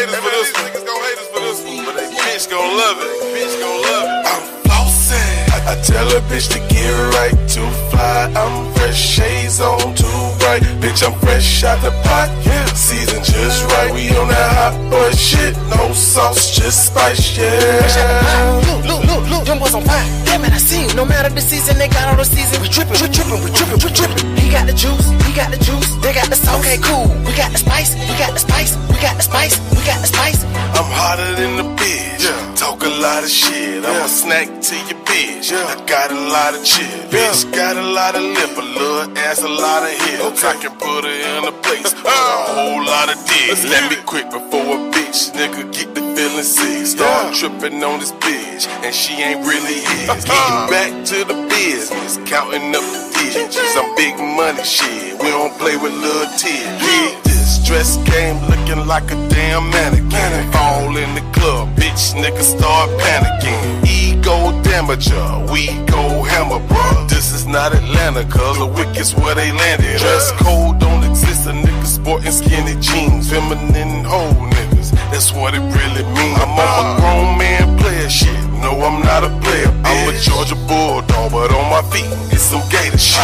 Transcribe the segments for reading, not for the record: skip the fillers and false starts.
hate us for this one. Niggas gon' hate us for this one, but they bitch gon' love it. Bitch gon' love it. I'm flossing. I tell a bitch to get right to fly. I'm fresh, shades on too bright. Bitch, I'm fresh out the pot. Yeah, season just right. We on that hot boy shit. No sauce, just spice. Yeah. Fresh out the pot. Look, them boys on fire. Damn it, I see 'em. No matter the season, they got all the season. We drippin'. He got the juice. They got the sauce. Okay, cool. We got the spice. We got the spice. I'm hotter than the bitch. Yeah. Talk a lot of shit. Yeah. I'm a snack to your bitch. Yeah. I got a lot of chill. Yeah. Bitch got a lot of lip, a little ass, a lot of hips. Okay. I can put her in a place, a whole lot of dicks. Let me quit before a bitch nigga get the feeling sick. Start tripping on this bitch, and she ain't really his. Getting back to the business, counting up the digits. I'm big money shit. We don't play with little tears. This dress game looking like a damn mannequin. Fall in the club, bitch nigga start panicking. Ego damager, we go hammer, bruh. This is not Atlanta, cause the wicked's where they landed. Dress code don't exist, a nigga sporting skinny jeans. Feminine hoe niggas, that's what it really means. I'm on my grown man player shit. No, I'm not a player, bitch. I'm a Georgia Bulldog, but on my feet, it's some gator shit.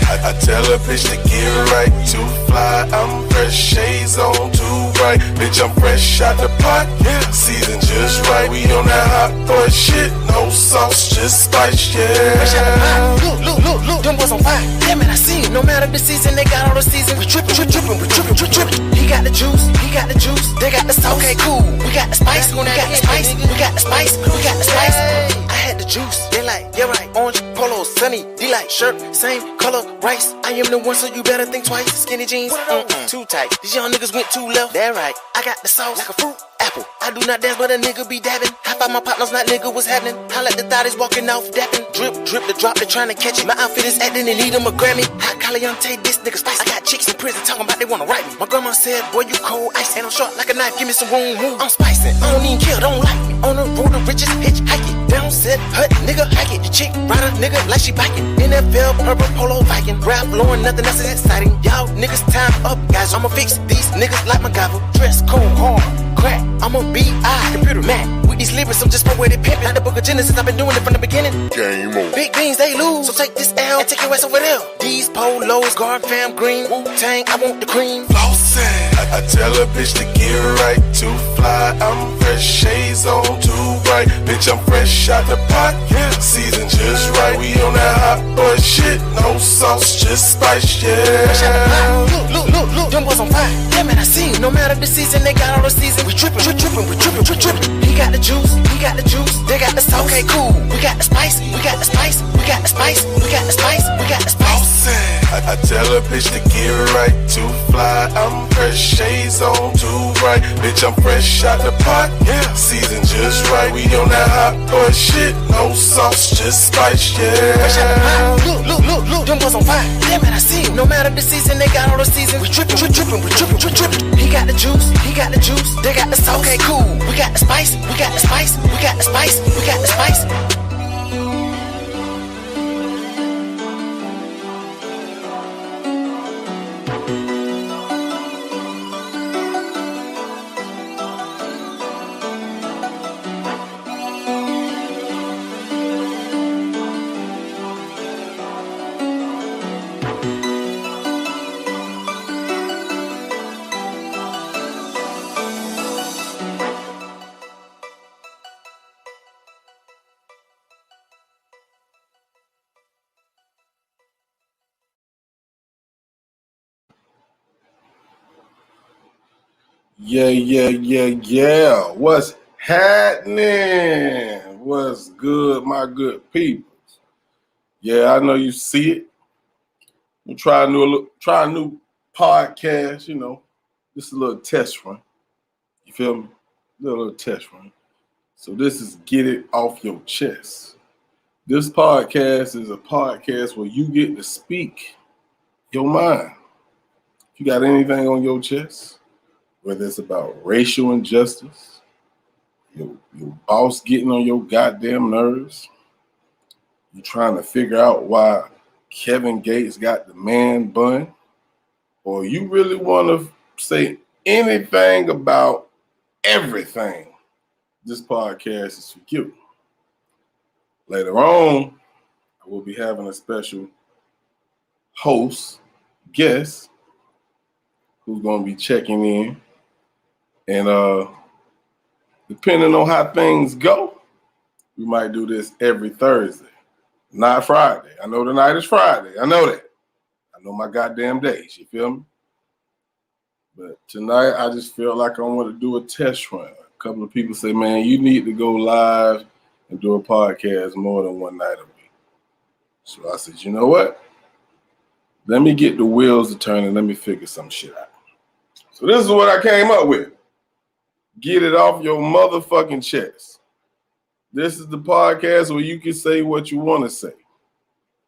I tell a bitch to get right to fly. I'm fresh, shades on too bright. Bitch, I'm fresh out the pot. Yeah, season just right. We on that hot boy shit. No sauce, just spice. Yeah. Fresh out the pot. Look, them boys on fire. Damn it, I see 'em. No matter the season, they got all the season. We drippin'. He got the juice. They got the sauce. Okay, cool. We got the spice. I had the juice. They like, yeah right. Orange polo, sunny, D-light shirt, same color, rice. I am the one, so you better think twice. Skinny jeans, too tight. These young niggas went too left. That right. I got the sauce like a fruit apple. I do not dance, but a nigga be dabbing. Hop out my partners, not nigga what's happening. I let the thotties walking off dapping. Drip, the drop, they trying to catch it. My outfit is acting and need 'em a Grammy. Hot Caliente, this nigga spicy. I got chicks in prison talking about they wanna write me. My grandma said, boy, you cold ice. And I'm short like a knife, give me some room, move. I'm spicing, I don't even kill, don't like me. On the road, the richest, hitchhike it. Down set, hut, nigga, hike it. The chick, ride a nigga like she biking. NFL, purple, polo, Viking. Rap, blowing, nothing else is exciting. Y'all niggas, time up, guys. I'ma fix these niggas like my gavel. Dress code, hard, crack. I'm a B.I. computer man. With these lyrics, I'm just poetic pimpin'. Like the book of Genesis, I've been doing it from the beginning. Game on. Big beans, they lose. So take this L and take your ass over there. These polos, guard fam green. Wu-Tang, I want the cream. Flossing. I tell a bitch to get right to fly. I'm fresh, shades on too bright. Bitch, I'm fresh out the pot. Yeah, season just right. We on that hot boy shit. No sauce, just spice. Yeah. Fresh out the pot. Look, them boys on fire. Damn it, I see 'em. No matter the season, they got all the season. We drippin'. He got the juice. They got the sauce. Okay, cool. We got the spice. I tell a bitch to get right to fly. I'm fresh, shades on too bright. Bitch, I'm fresh out the pot. Yeah, season just right. We on that hot boy shit. No sauce, just spice. Yeah. Fresh out the pot. Look, them boys on fire. Damn it, I see 'em. No matter the season, they got all the season. We drippin'. He got the juice. They got the sauce. Okay, cool. We got the spice. Yeah. What's happening? What's good, my good people? Yeah, I know you see it. We'll try a new podcast. You know, this is a little test run. You feel me? A little test run. So this is get it off your chest. This podcast is a podcast where you get to speak your mind. If you got anything on your chest, whether it's about racial injustice, your boss getting on your goddamn nerves, you trying to figure out why Kevin Gates got the man bun, or you really want to say anything about everything, this podcast is for you. Later on, I will be having a special guest, who's going to be checking in. And depending on how things go, we might do this every Thursday, not Friday. I know tonight is Friday. I know that. I know my goddamn days. You feel me? But tonight, I just felt like I want to do a test run. A couple of people say, man, you need to go live and do a podcast more than one night a week. So I said, you know what? Let me get the wheels to turn and let me figure some shit out. So this is what I came up with. Get it off your motherfucking chest. This is the podcast where you can say what you want to say.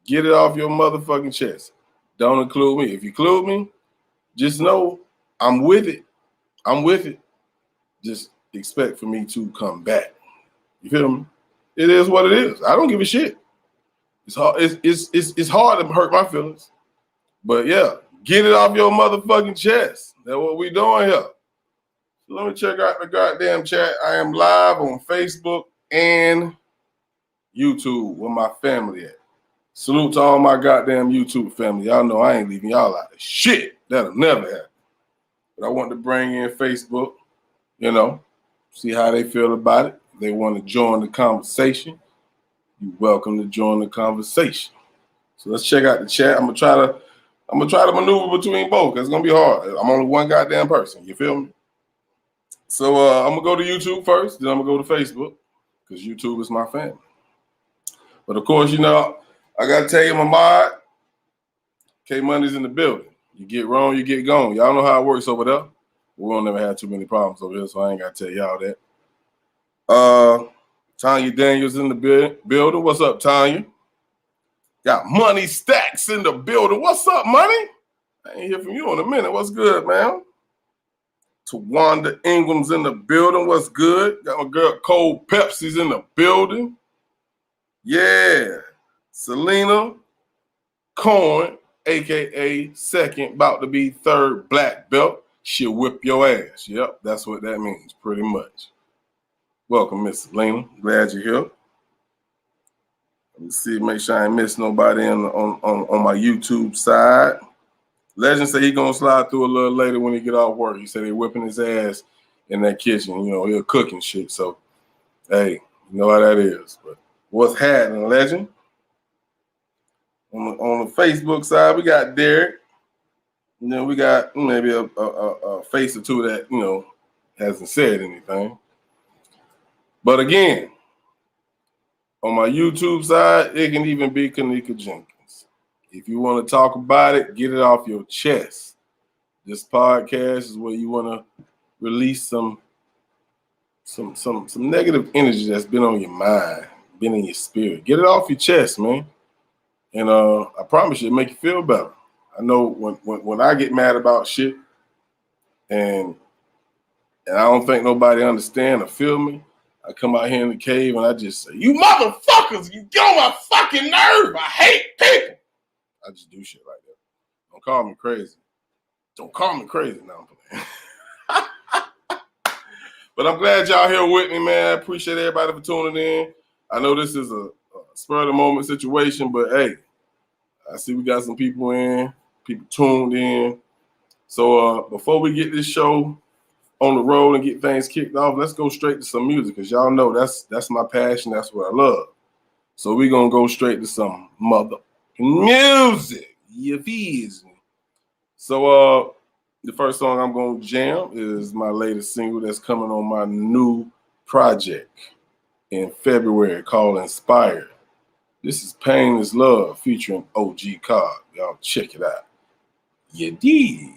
Get it off your motherfucking chest. Don't include me. If you include me, just know I'm with it. I'm with it. Just expect for me to come back. You feel me? It is what it is. I don't give a shit. It's hard. It's hard to hurt my feelings. But yeah, get it off your motherfucking chest. That's what we doing here. So let me check out the goddamn chat. I am live on Facebook and YouTube where my family at. Salute to all my goddamn YouTube family. Y'all know I ain't leaving y'all out of shit. That'll never happen. But I want to bring in Facebook, see how they feel about it. If they want to join the conversation, you're welcome to join the conversation. So let's check out the chat. I'm gonna try to maneuver between both because it's gonna be hard. I'm only one goddamn person. You feel me? So I'm gonna go to YouTube first, then I'm gonna go to Facebook because YouTube is my family. But of course, I gotta tell you, my mod, K Money's in the building. You get wrong, you get gone. Y'all know how it works over there. We don't never have too many problems over here, so I ain't gotta tell y'all that. Tanya Daniels in the building. What's up, Tanya? Got Money Stacks in the building. What's up, Money? I ain't hear from you in a minute. What's good, man? Tawanda Ingram's in the building. What's good? Got my girl Cold Pepsi's in the building. Yeah. Selena Cohen, a.k.a. second, about to be third black belt. She'll whip your ass. Yep, that's what that means, pretty much. Welcome, Miss Selena. Glad you're here. Let me see, make sure I ain't miss nobody on my YouTube side. Legend say he gonna slide through a little later when he get off work. He said they whipping his ass in that kitchen. He'll cook and shit. So, hey, you know how that is. But what's happening, Legend? On the Facebook side, we got Derek. And then we got maybe a face or two that, hasn't said anything. But again, on my YouTube side, it can even be Kanika Jenkins. If you want to talk about it, get it off your chest. This podcast is where you want to release some negative energy that's been on your mind, been in your spirit. Get it off your chest, man. And I promise you, it'll make you feel better. I know when I get mad about shit and I don't think nobody understand or feel me, I come out here in the cave and I just say, you motherfuckers, you get on my fucking nerve. I hate people. I just do shit like that. Don't call me crazy. Don't call me crazy. No, I'm playing. But I'm glad y'all here with me, man. I appreciate everybody for tuning in. I know this is a spur of the moment situation, but hey, I see we got some people tuned in. So before we get this show on the road and get things kicked off, let's go straight to some music because y'all know that's my passion. That's what I love. So we're gonna go straight to some mother music. You feel me? So the first song I'm gonna jam is my latest single that's coming on my new project in February called Inspired. This is Pain is Love featuring OG Cobb. Y'all check it out. You did.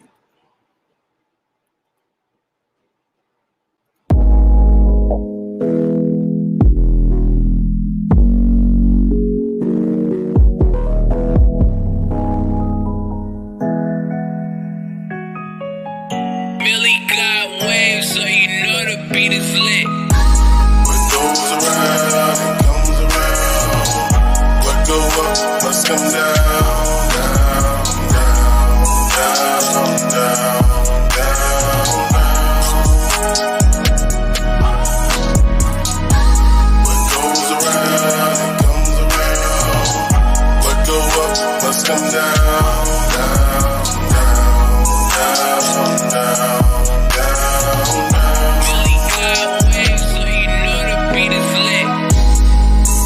Millie got waves, so you know the beat is lit. What goes around, it comes around. What go up must come down, down, down, down.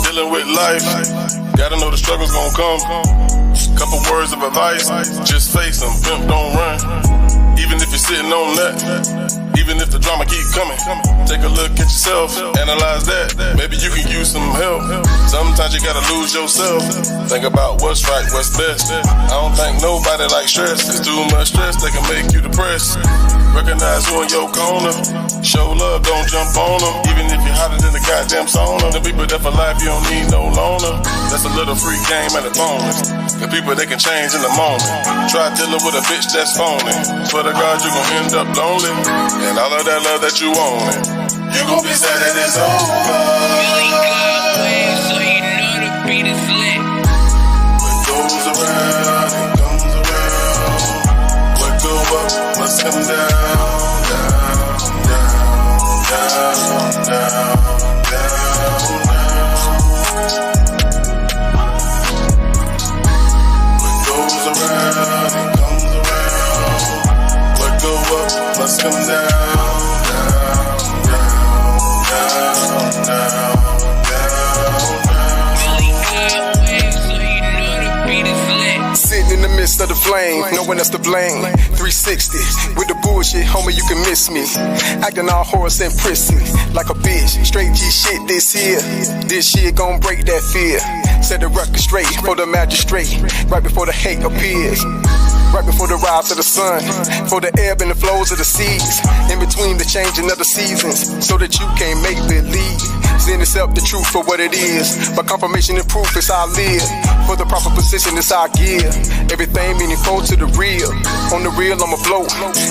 Dealing with life, gotta know the struggle's gonna come. Couple words of advice, just face them, pimp don't run. Even if you're sitting on that, even if the drama keep coming, take a look at yourself, analyze that. Maybe you can use some help. Sometimes you gotta lose yourself. Think about what's right, what's best. I don't think nobody likes stress. It's too much stress that can make you depressed. Recognize who in your corner. Show love, don't jump on them. Even if you're hotter than the goddamn sauna. The people that for life, you don't need no loner. That's a little free game at a bonus. The people they can change in the moment. Try dealing with a bitch that's phony. For the God, you gon' end up lonely. And all of that love that you want, you gon' be sad that it's over. Billy got waves, so you know the beat is lit. What goes around, it comes around. What go up must come down, down, down, down, down, What goes around, it comes around. What go up must come down, down, down, down. Sitting in the midst of the flame, no one else to blame. 360 with the bullshit, homie, you can miss me. Acting all horse and prissy, like a bitch. Straight G shit this here. This shit gon' break that fear. Set the record straight for the magistrate, right before the hate appears. Right before the rise of the sun, for the ebb and the flows of the seas, in between the changing of the seasons, so that you can't make believe. Then accept the truth for what it is. But confirmation and proof is how I live. For the proper position is how I give. Everything meaningful to the real. On the real, I'ma flow.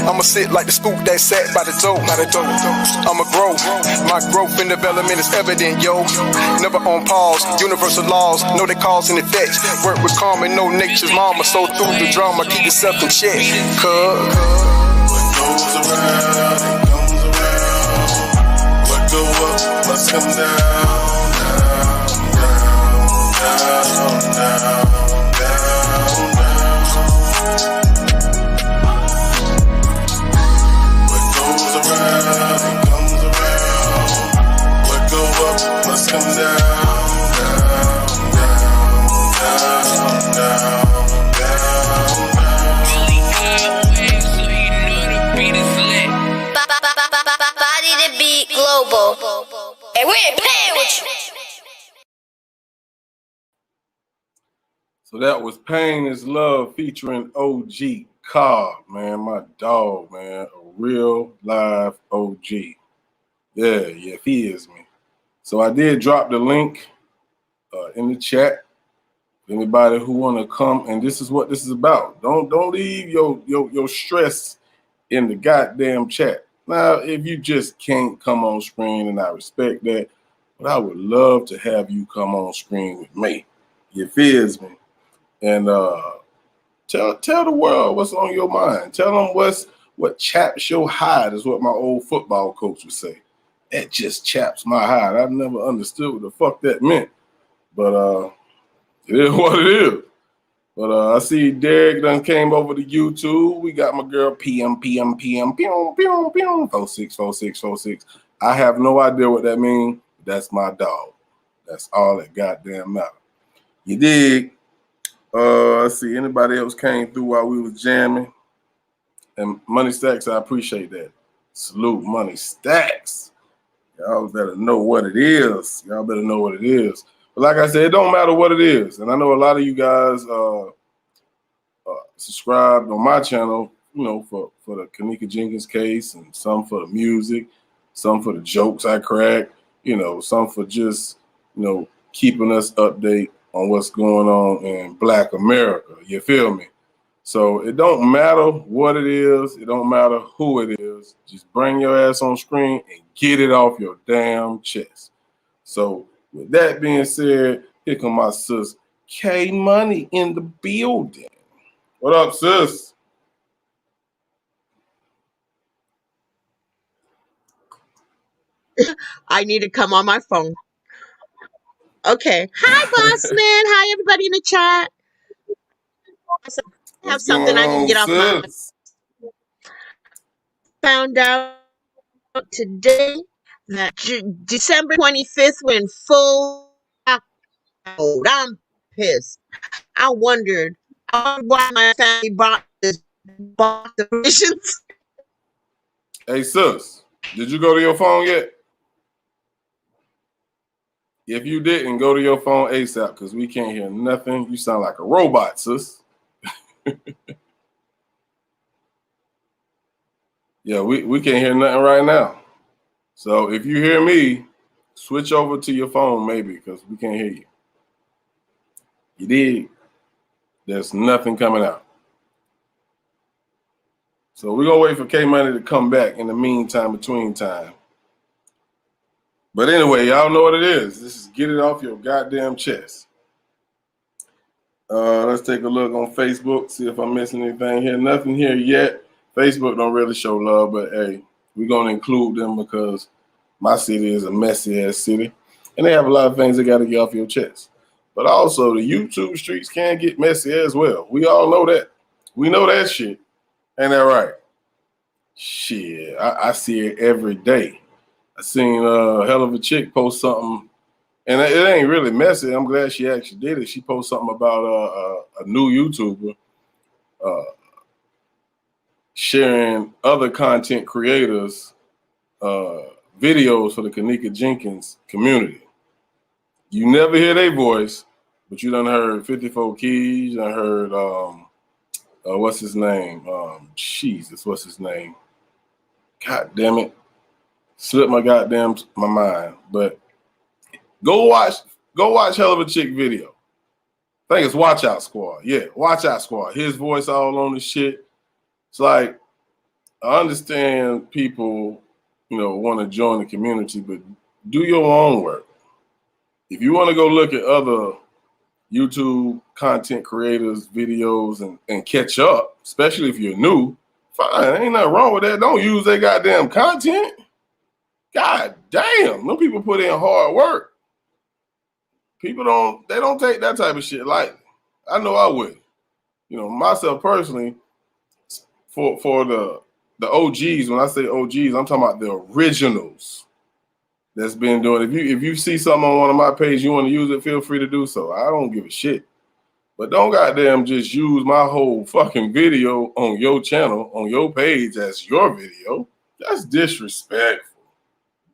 I'ma sit like the spook that sat by the door. I'ma grow. My growth and development is evident, yo. Never on pause. Universal laws, know they cause and effects. Work with karma, know nature's mama. So through the drama, keep yourself in check. What goes around, it comes around. What go up must come down, down, down, down, down, What goes around, it comes around. What go up must come down, down, down, down. Body to beat global. Hey, we ain't playing with you. So that was Pain is Love featuring OG Cobb, man, my dog, man, a real live OG. Yeah, he is, man. So I did drop the link in the chat. Anybody who want to come, and this is what this is about. Don't leave your stress in the goddamn chat. Now, if you just can't come on screen, and I respect that, but I would love to have you come on screen with me. You feels me? And tell the world what's on your mind. Tell them what chaps your hide is what my old football coach would say. That just chaps my hide. I've never understood what the fuck that meant. But it is what it is. But I see Derek done came over to YouTube. We got my girl PM 464646. I have no idea what that means. That's my dog. That's all that goddamn matter. You dig? I see anybody else came through while we was jamming. And Money Stacks, I appreciate that. Salute Money Stacks. Y'all better know what it is. But like I said, it don't matter what it is. And I know a lot of you guys subscribed on my channel, you know, for the Kenneka Jenkins case, and some for the music, some for the jokes I crack, you know, some for just, you know, keeping us update on what's going on in Black America. You feel me? So it don't matter what it is. It don't matter who it is. Just bring your ass on screen and get it off your damn chest. So with that being said, here come my sis K Money in the building. What up, sis? I need to come on my phone. Okay. Hi, boss man. Hi, everybody in the chat. I have What's something going I can on, get off my. sis? Found out today that December 25th we're in full mode. I'm pissed. I wondered why my family bought the provisions. Hey, sis, did you go to your phone yet? If you didn't, go to your phone ASAP because we can't hear nothing. You sound like a robot, sis. Yeah, we can't hear nothing right now. So if you hear me, switch over to your phone maybe because we can't hear you. You did. There's nothing coming out. So we're going to wait for K-Money to come back in the meantime, between time. But anyway, y'all know what it is. This is get it off your goddamn chest. Let's take a look on Facebook, see if I'm missing anything here. Nothing here yet. Facebook don't really show love, but hey, we're going to include them because my city is a messy-ass city, and they have a lot of things they got to get off your chest. But also, the YouTube streets can get messy as well. We all know that. We know that shit. Ain't that right? Shit, I see it every day. I seen a hell of a chick post something, and it ain't really messy. I'm glad she actually did it. She posted something about a new YouTuber sharing other content creators' videos for the Kanika Jenkins community. You never hear their voice, but you done heard 54 Keys, you done heard what's his name? Jesus, what's his name? God damn it. Slipped my mind. But go watch Hell of a Chick video. I think it's Watch Out Squad. Yeah, Watch Out Squad. His voice all on the shit. It's like, I understand people, want to join the community, but do your own work. If you want to go look at other YouTube content creators' videos and catch up, especially if you're new, fine, ain't nothing wrong with that. Don't use their goddamn content. God damn, them people put in hard work. People don't take that type of shit lightly. I know I would. Myself personally, for the OGs, when I say OGs, I'm talking about the originals that's been doing it. If you see something on one of my pages, you want to use it, feel free to do so. I don't give a shit. But don't goddamn just use my whole fucking video on your channel, on your page as your video. That's disrespectful.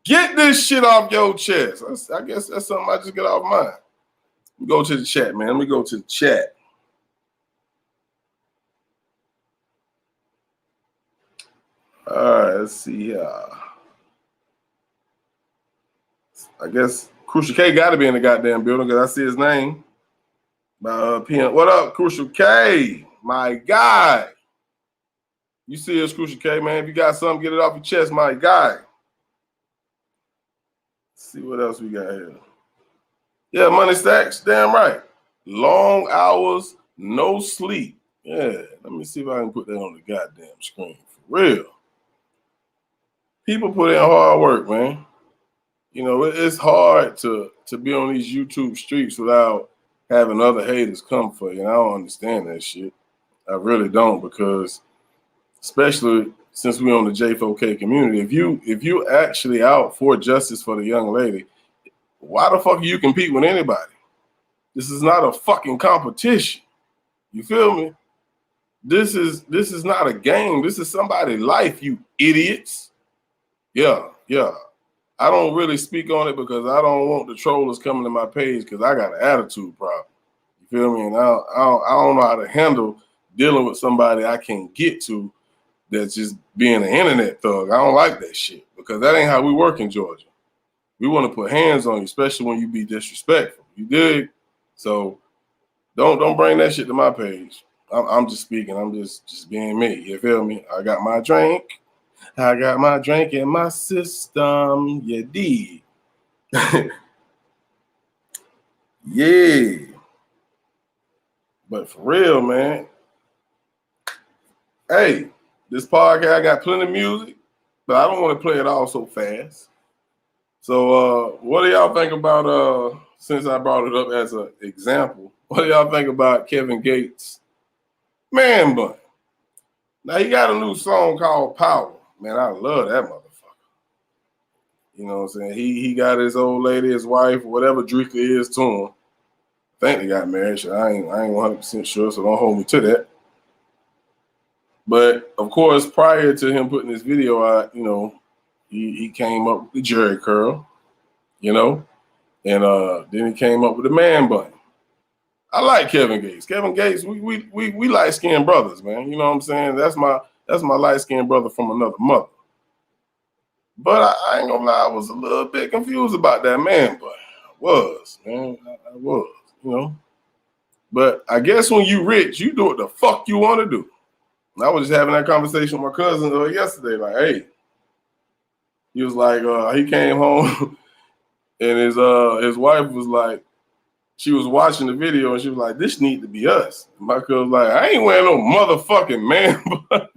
Get this shit off your chest. I guess that's something I just get off mine. Let me go to the chat, man. Let me go to the chat. All right, let's see here. I guess Crucial K got to be in the goddamn building because I see his name. What up, Crucial K? My guy. You see us, Crucial K, man. If you got something, get it off your chest, my guy. Let's see what else we got here. Yeah, Money Stacks, damn right. Long hours, no sleep. Yeah, let me see if I can put that on the goddamn screen. For real. People put in hard work, man. It's hard to be on these YouTube streets without having other haters come for you. And I don't understand that shit. I really don't, because especially since we're on the J4K community, if you actually out for justice for the young lady, why the fuck are you compete with anybody? This is not a fucking competition. You feel me? This is not a game. This is somebody's life, you idiots. Yeah. I don't really speak on it because I don't want the trollers coming to my page because I got an attitude problem. You feel me? And I don't know how to handle dealing with somebody I can't get to that's just being an internet thug. I don't like that shit because that ain't how we work in Georgia. We want to put hands on you, especially when you be disrespectful. You dig? So don't bring that shit to my page. I'm just speaking. I'm just being me. You feel me? I got my drink. I got my drink in my system. You dig? Yeah. But for real, man. Hey, this podcast got plenty of music, but I don't want to play it all so fast. So what do y'all think about, since I brought it up as an example, what do y'all think about Kevin Gates Man Bun. Now he got a new song called Power. Man, I love that motherfucker. You know what I'm saying? He got his old lady, his wife, whatever Drika is to him. I think they got married. So I ain't 100% sure, so don't hold me to that. But of course, prior to him putting this video out, you know, he came up with the Jerry curl, you know, and then he came up with the man bun. I like Kevin Gates. Kevin Gates, we light skinned brothers, man. You know what I'm saying? That's my light skinned brother from another mother. But I ain't gonna lie, I was a little bit confused about that man bun. I was, man. I was, you know. But I guess when you rich, you do what the fuck you want to do. And I was just having that conversation with my cousin yesterday. Like, hey, he was like, he came home and his wife was like, she was watching the video and she was like, this need to be us. And my cousin was like, I ain't wearing no motherfucking man bun.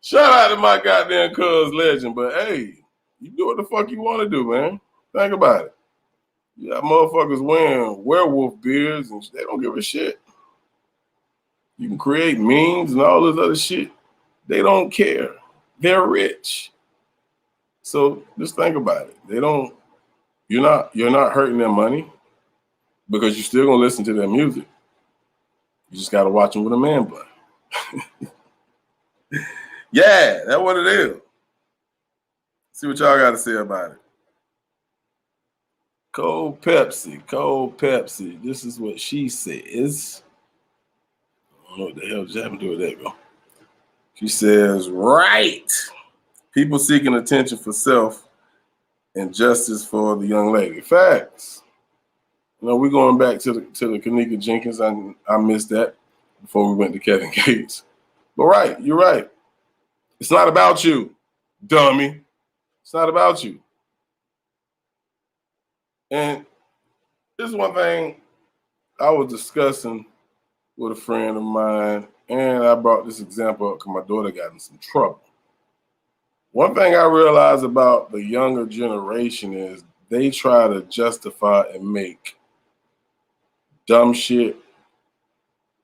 Shout out to my goddamn cuz legend, but hey, you do what the fuck you want to do, man. Think about it. You got motherfuckers wearing werewolf beards and they don't give a shit. You can create memes and all this other shit. They don't care. They're rich. So just think about it. You're not hurting their money because you're still gonna listen to their music. You just gotta watch them with a man bun. Yeah, that's what it is. See what y'all got to say about it. Cold Pepsi. This is what she says. I don't know what the hell just happened to her. There you go. She says, right. People seeking attention for self and justice for the young lady. Facts. You know, we're going back to the Kenneka Jenkins. I missed that before we went to Kevin Gates. But right, you're right. It's not about you, dummy. It's not about you. And this is one thing I was discussing with a friend of mine, and I brought this example up because my daughter got in some trouble. One thing I realized about the younger generation is they try to justify and make dumb shit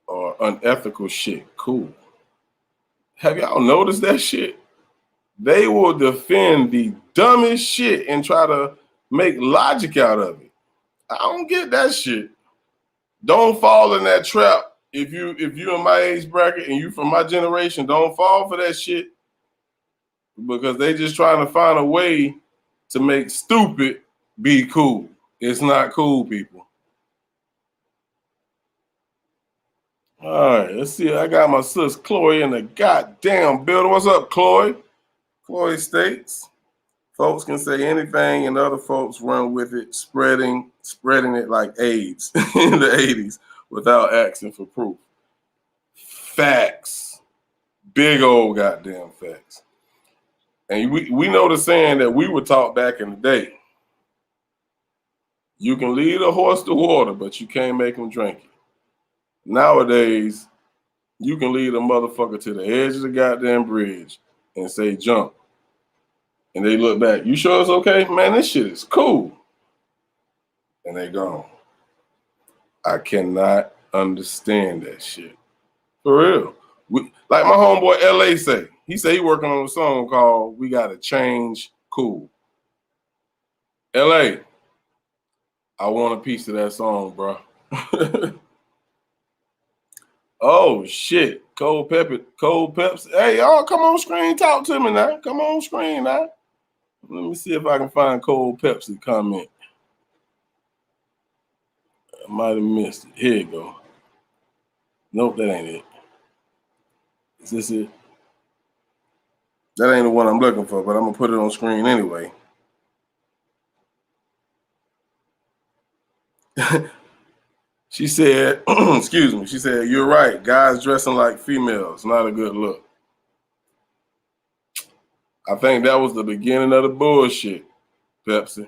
or unethical shit cool. Have y'all noticed that shit? They will defend the dumbest shit and try to make logic out of it. I don't get that shit. Don't fall in that trap. If you in my age bracket and you from my generation, don't fall for that shit because they just trying to find a way to make stupid be cool. It's not cool, people. All right, let's see. I got my sis Chloe in the goddamn building. What's up, Chloe? Chloe states, folks can say anything and other folks run with it, spreading it like AIDS in the 80s without asking for proof. Facts. Big old goddamn facts. And we know the saying that we were taught back in the day. You can lead a horse to water, but you can't make him drink it. Nowadays, you can lead a motherfucker to the edge of the goddamn bridge and say jump. And they look back, you sure it's okay? Man, this shit is cool. And they gone. I cannot understand that shit. For real. Like my homeboy LA say, he said he working on a song called We Gotta Change Cool. LA, I want a piece of that song, bro. Oh shit, Cold Pepsi. Hey, y'all, come on screen, talk to me now. Come on screen now. Let me see if I can find Cold Pepsi comment. I might have missed it. Here you go. Nope, that ain't it. Is this it? That ain't the one I'm looking for, but I'm gonna put it on screen anyway. She said, excuse me, she said, you're right. Guys dressing like females, not a good look. I think that was the beginning of the bullshit, Pepsi.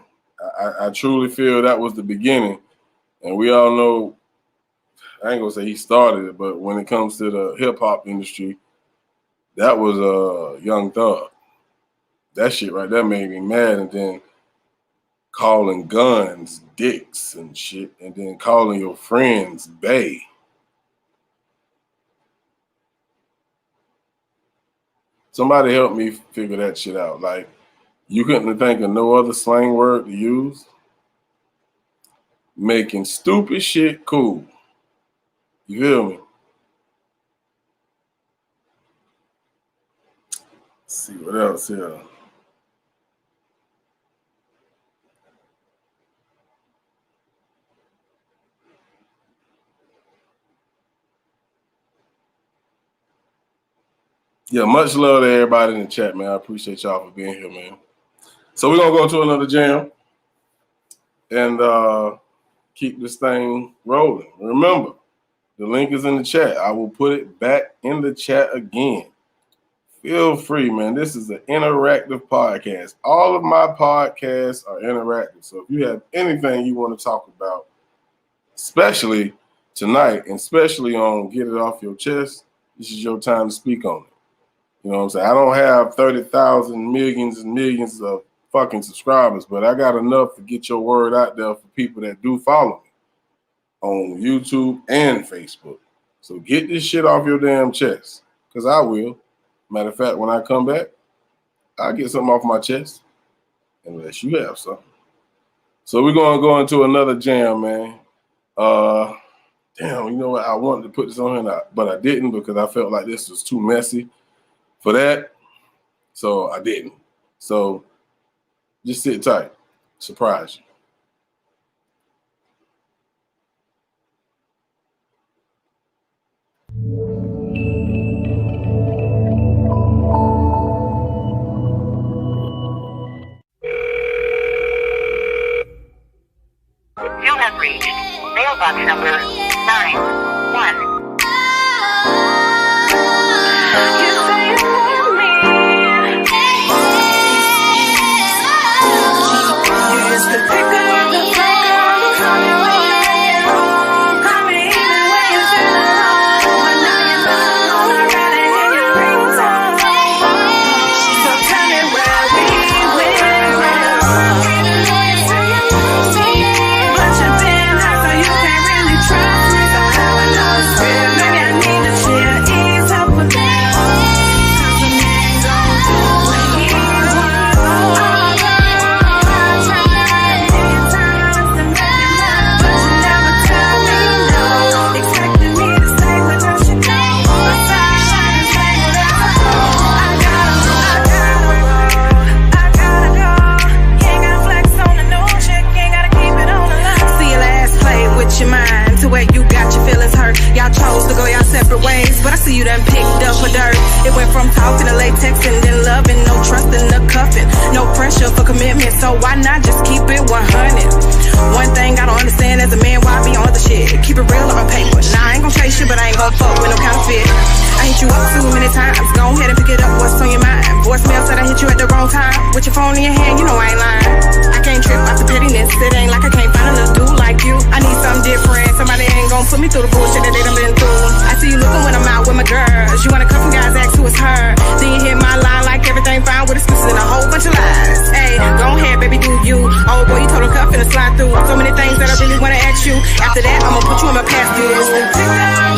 I truly feel that was the beginning. And we all know, I ain't gonna say he started it, but when it comes to the hip hop industry, that was Young Thug. That shit right there made me mad. And then calling guns dicks and shit, and then calling your friends bae. Somebody help me figure that shit out. Like, you couldn't think of no other slang word to use? Making stupid shit cool. You feel me? Let's see what else here. Yeah, much love to everybody in the chat, man. I appreciate y'all for being here, man. So we're going to go to another jam and keep this thing rolling. Remember, the link is in the chat. I will put it back in the chat again. Feel free, man. This is an interactive podcast. All of my podcasts are interactive. So if you have anything you want to talk about, especially tonight, and especially on Get It Off Your Chest, this is your time to speak on it. You know what I'm saying? I don't have 30,000 millions and millions of fucking subscribers, but I got enough to get your word out there for people that do follow me on YouTube and Facebook. So get this shit off your damn chest, because I will. Matter of fact, when I come back, I'll get something off my chest, unless you have something. So we're going to go into another jam, man. Damn, you know what? I wanted to put this on here, but I didn't because I felt like this was too messy for that, so I didn't. So just sit tight. Surprise you. You have reached mailbox number 91. You done picked up a dirt. It went from talking to latex and then loving, no trust in the cuffing, no pressure for commitment, so why not just keep it 100? One thing I don't understand as a man, why be on the shit? Keep it real on paper. Nah, I ain't gon' chase you, but I ain't gon' fuck with no counterfeit. I hit you up too many times, go ahead and pick it up, what's on your mind? Voicemail said I hit you at the wrong time. With your phone in your hand, you know I ain't lying. I can't trip off the pettiness, it ain't like I can't find a little dude like you. I need something different, somebody ain't gon' put me through the bullshit that they done been through. I see you looking when I'm out with my girls. You wanna come from guys, ask who it's her. Then you hit my line like everything fine with excuses and a whole bunch of lies. Hey, go ahead, baby, do you. Oh boy, you told a cuff and a slide through. So many things that I really wanna ask you. After that, I'ma put you in my past due.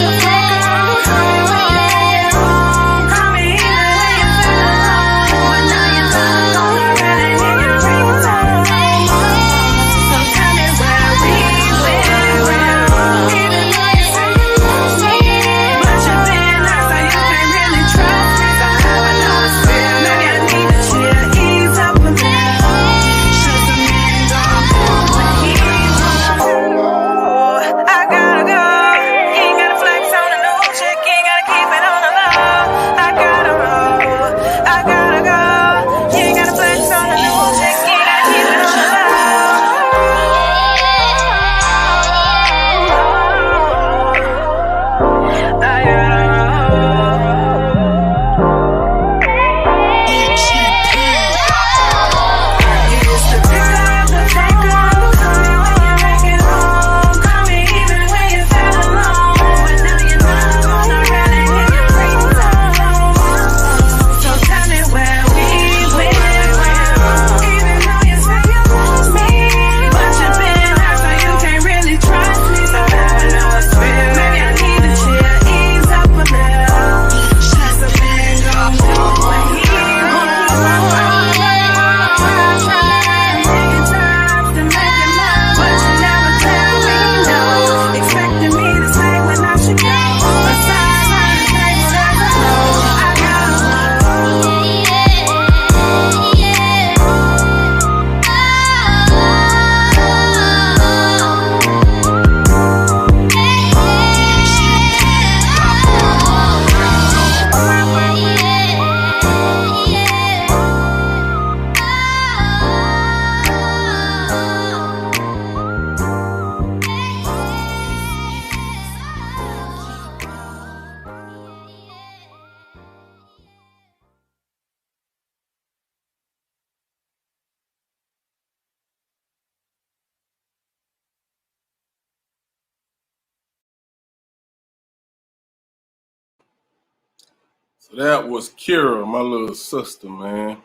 So that was Kira, my little sister, man,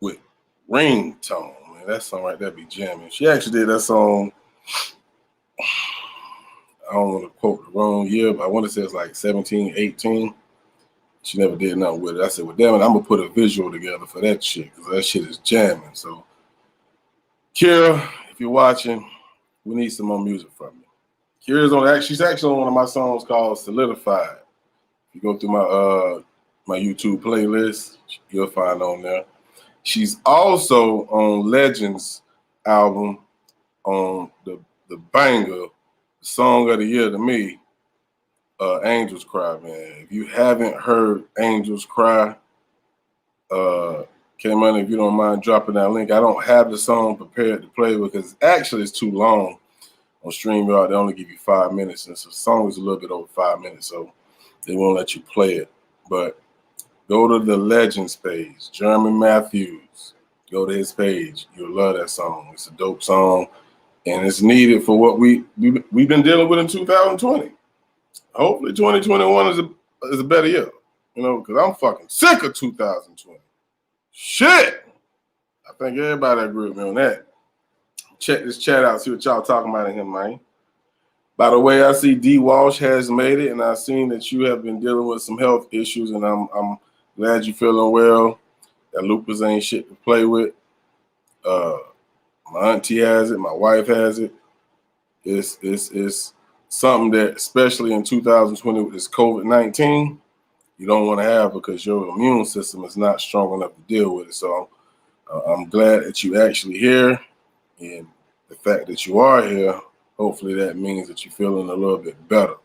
with Ringtone. Man, that song right there be jamming. She actually did that song. I don't want to quote the wrong year, but I want to say it's like 17, 18. She never did nothing with it. I said, well, damn it, I'm going to put a visual together for that shit because that shit is jamming. So, Kira, if you're watching, we need some more music from you. She's actually on one of my songs called Solidified. If you go through my YouTube playlist, you'll find on there. She's also on Legends album on the banger, song of the year to me, Angels Cry, man. If you haven't heard Angels Cry, K-Money, if you don't mind dropping that link. I don't have the song prepared to play because actually it's too long. On StreamYard, they only give you 5 minutes, and so the song is a little bit over 5 minutes, so they won't let you play it. But go to the Legends page, Jeremy Matthews. Go to his page. You'll love that song. It's a dope song, and it's needed for what we've been dealing with in 2020. Hopefully 2021 is a better year, because I'm fucking sick of 2020. Shit! I think everybody agree with me on that. Check this chat out, see what y'all talking about in here, man. By the way, I see D. Walsh has made it, and I've seen that you have been dealing with some health issues, and I'm glad you're feeling well. That lupus ain't shit to play with. My auntie has it, my wife has it. It's something that, especially in 2020 with this COVID-19, you don't want to have because your immune system is not strong enough to deal with it. So I'm glad that you actually here, and the fact that you are here, hopefully that means that you're feeling a little bit better.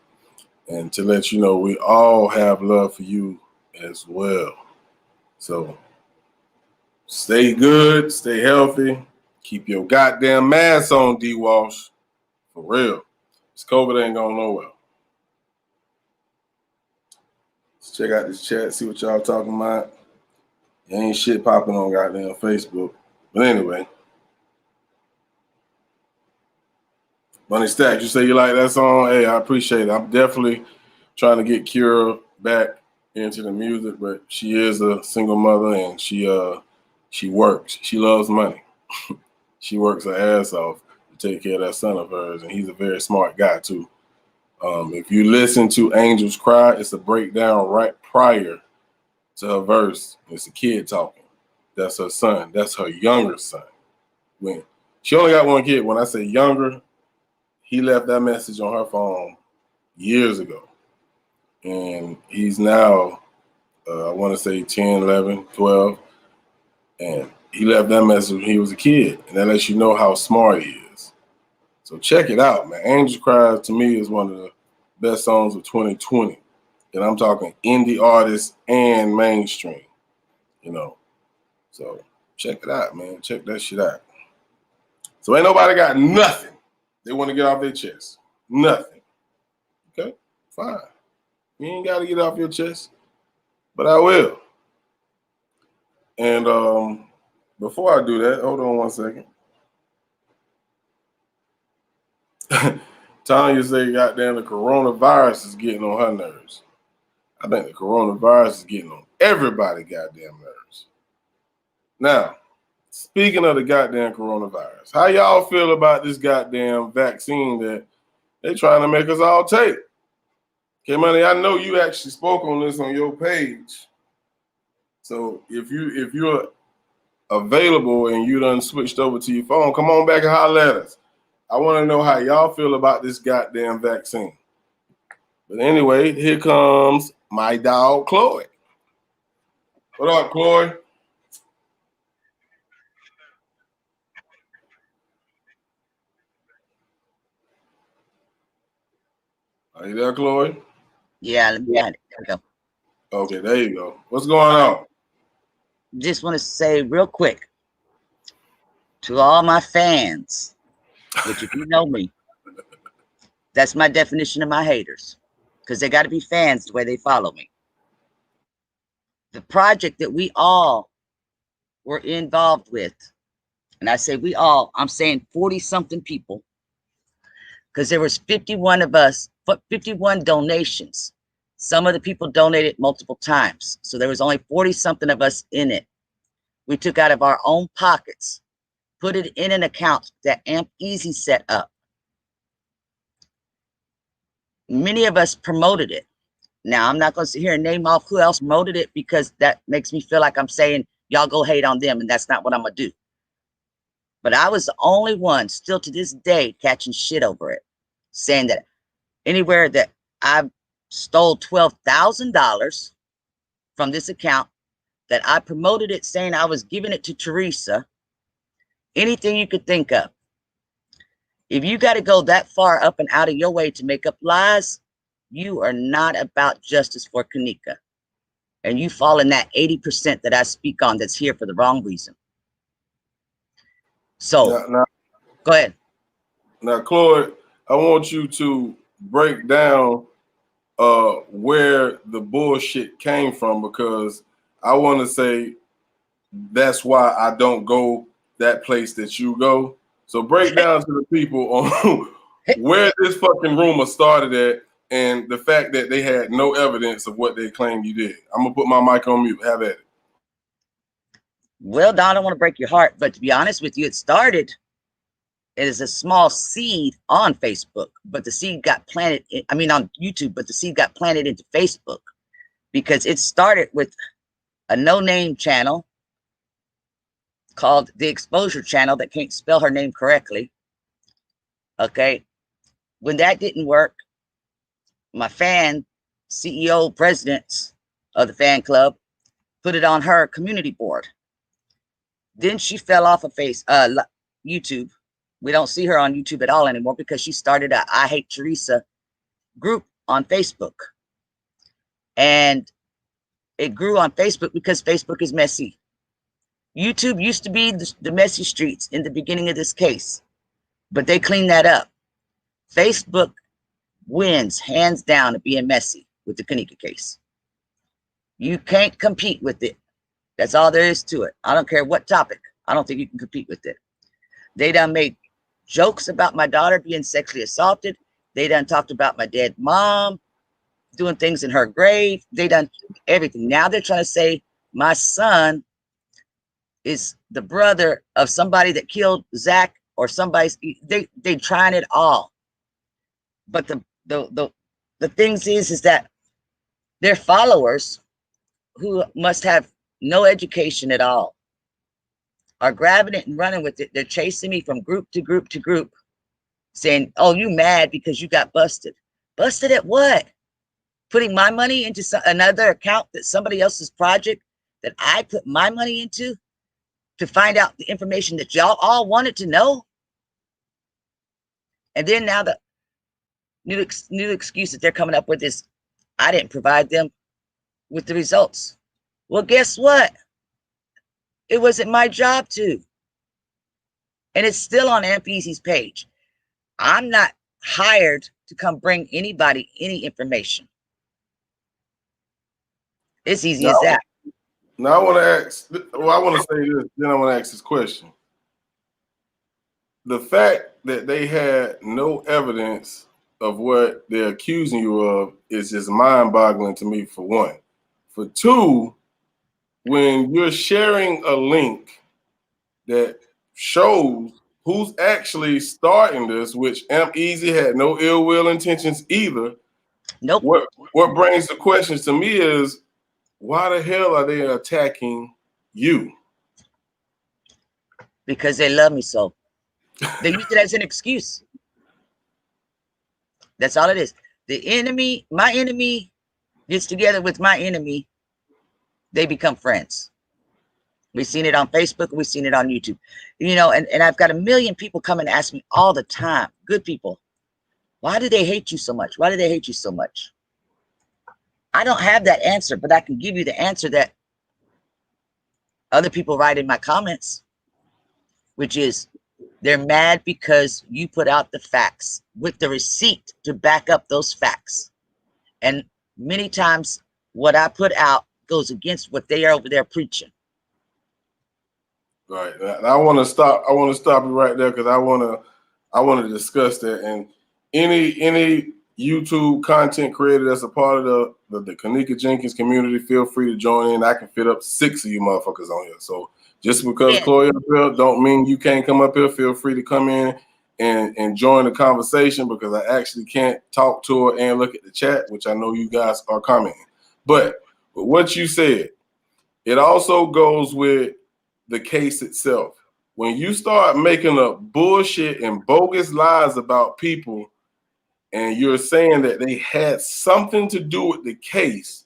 And to let you know, we all have love for you as well. So stay good, stay healthy, keep your goddamn mask on, D. Walsh. For real. This COVID ain't going nowhere. Let's check out this chat, see what y'all talking about. There ain't shit popping on goddamn Facebook. But anyway. Money Stack, you say you like that song? Hey, I appreciate it. I'm definitely trying to get Kira back into the music, but she is a single mother and she works. She loves money. She works her ass off to take care of that son of hers, and he's a very smart guy too. If you listen to Angels Cry, it's a breakdown right prior to her verse. It's a kid talking. That's her son. That's her younger son. When she only got one kid. When I say younger, he left that message on her phone years ago. And he's now, I want to say 10, 11, 12. And he left that message when he was a kid. And that lets you know how smart he is. So check it out, man. Angels Cry, to me, is one of the best songs of 2020. And I'm talking indie artists and mainstream, So check it out, man. Check that shit out. So ain't nobody got nothing they want to get off their chest. Nothing. Okay? Fine. You ain't got to get off your chest. But I will. And before I do that, hold on 1 second. Tanya say, goddamn, the coronavirus is getting on her nerves. I think the coronavirus is getting on everybody's goddamn nerves. Now, speaking of the goddamn coronavirus, how y'all feel about this goddamn vaccine that they trying to make us all take? Okay, Money, I know you actually spoke on this on your page. So if you're available and you done switched over to your phone, come on back and holler at us. I want to know how y'all feel about this goddamn vaccine. But anyway, here comes my dog, Chloe. What up, Chloe? Are you there, Chloe? Yeah, let me get it. There we go. Okay, there you go. What's going on? Just want to say real quick to all my fans, which if you know me, that's my definition of my haters, because they got to be fans the way they follow me. The project that we all were involved with, and I say we all, I'm saying 40-something people, because there was 51 of us, 51 donations Some of the people donated multiple times. So there was only 40 something of us in it. We took out of our own pockets, put it in an account that Amp Easy set up. Many of us promoted it. Now, I'm not going to sit here and name off who else promoted it because that makes me feel like I'm saying y'all go hate on them, and that's not what I'm going to do. But I was the only one still to this day catching shit over it, saying that anywhere that I stole $12,000 from this account, that I promoted it saying I was giving it to Teresa, anything you could think of. If you got to go that far up and out of your way to make up lies, you are not about justice for Kanika. And you fall in that 80% that I speak on that's here for the wrong reason. So, go ahead. Now, Chloe, I want you to break down where the bullshit came from, because I want to say that's why I don't go that place that you go. So break down to the people on where this fucking rumor started at and the fact that they had no evidence of what they claimed you did. I'm going to put my mic on mute. Have at it. Well, Don, I don't want to break your heart, but to be honest with you, it started as a small seed on Facebook, but the seed got planted, on YouTube, but the seed got planted into Facebook because it started with a no-name channel called The Exposure Channel that can't spell her name correctly. Okay. When that didn't work, my fan, CEO, presidents of the fan club, put it on her community board. Then she fell off of YouTube. We don't see her on YouTube at all anymore because she started a I Hate Teresa group on Facebook. And it grew on Facebook because Facebook is messy. YouTube used to be the messy streets in the beginning of this case, but they cleaned that up. Facebook wins hands down at being messy with the Kanika case. You can't compete with it. That's all there is to it. I don't care what topic. I don't think you can compete with it. They done made jokes about my daughter being sexually assaulted. They done talked about my dead mom doing things in her grave. They done everything. Now they're trying to say my son is the brother of somebody that killed Zach or somebody's. They trying it all. But the things is that their followers, who must have no education at all, are grabbing it and running with it. They're chasing me from group to group to group, saying, oh, you mad because you got busted. Busted at what? Putting my money into another account that somebody else's project that I put my money into to find out the information that y'all all wanted to know. And then now the new excuse that they're coming up with is I didn't provide them with the results. Well, guess what? It wasn't my job to. And it's still on Amp Easy's page. I'm not hired to come bring anybody any information. It's easy as that. Now I want to ask, I want to say this, then I want to ask this question. The fact that they had no evidence of what they're accusing you of is just mind-boggling to me, for one. For two, when you're sharing a link that shows who's actually starting this, which Amp Easy had no ill will intentions either. Nope. What brings the questions to me is, why the hell are they attacking you? Because they love me so. They use it as an excuse. That's all it is. The enemy, my enemy, gets together with my enemy. They become friends. We've seen it on Facebook. We've seen it on YouTube. You know, and I've got a million people come and ask me all the time, good people, why do they hate you so much? Why do they hate you so much? I don't have that answer, but I can give you the answer that other people write in my comments, which is they're mad because you put out the facts with the receipt to back up those facts. And many times what I put out goes against what they are over there preaching. Right. I want to stop you right there because I want to discuss that. And any YouTube content creator that's a part of the Kanika Jenkins community, feel free to join in. I can fit up 6 of you motherfuckers on here. So just because Chloe up here don't mean you can't come up here. Feel free to come in and join the conversation, because I actually can't talk to her and look at the chat, which I know you guys are commenting. But what you said, it also goes with the case itself. When you start making up bullshit and bogus lies about people, and you're saying that they had something to do with the case,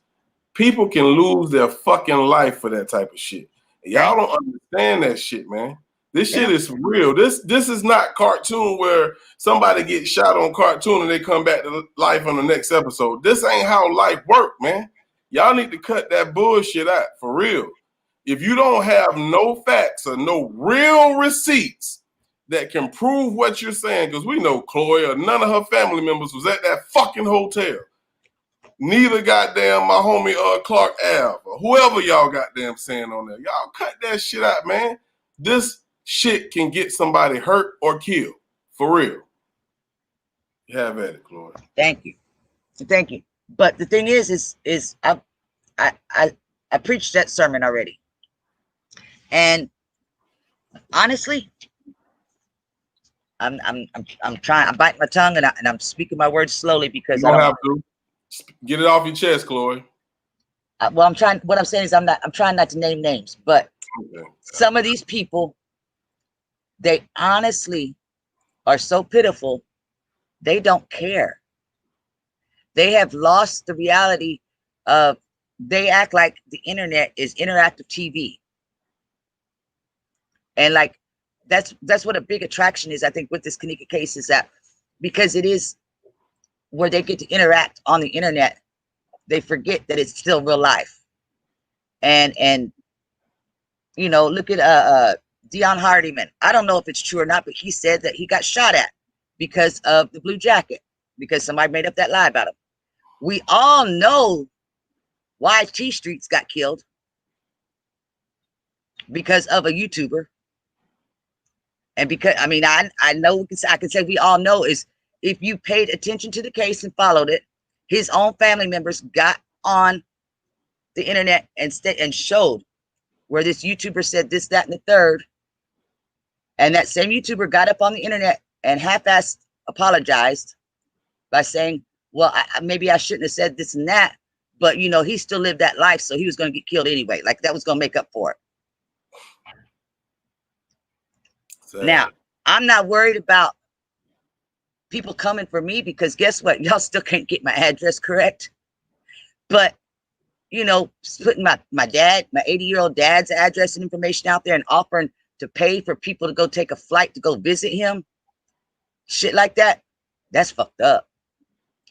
people can lose their fucking life for that type of shit. Y'all don't understand that shit, man. This shit is real. This is not cartoon where somebody gets shot on cartoon and they come back to life on the next episode. This ain't how life work, man. Y'all need to cut that bullshit out for real. If you don't have no facts or no real receipts that can prove what you're saying, because we know Chloe or none of her family members was at that fucking hotel. Neither goddamn my homie Clark Ave or whoever y'all goddamn saying on there. Y'all cut that shit out, man. This shit can get somebody hurt or killed. For real. You have at it, Chloe. Thank you. Thank you. But the thing is I preached that sermon already. And honestly, I'm trying, I'm biting my tongue and I'm speaking my words slowly because you don't have to get it off your chest, Chloe. Well, what I'm saying is I'm trying not to name names, but some of these people, they honestly are so pitiful, they don't care. They have lost the reality of, they act like the internet is interactive TV. And like, that's what a big attraction is, I think, with this Kanika case, is that because it is where they get to interact on the internet, they forget that it's still real life. And you know, look at Dion Hardiman. I don't know if it's true or not, but he said that he got shot at because of the blue jacket, because somebody made up that lie about him. We all know why T Streets got killed, because of a YouTuber. And because, I mean, I know, I can say we all know, is if you paid attention to the case and followed it, his own family members got on the internet and showed where this YouTuber said this, that, and the third. And that same YouTuber got up on the internet and half-assed apologized by saying, well, maybe I shouldn't have said this and that, but, you know, he still lived that life, so he was going to get killed anyway. Like, that was going to make up for it. Now, I'm not worried about people coming for me, because guess what? Y'all still can't get my address correct. But, you know, putting my dad, my 80-year-old dad's address and information out there and offering to pay for people to go take a flight to go visit him, shit like that, that's fucked up.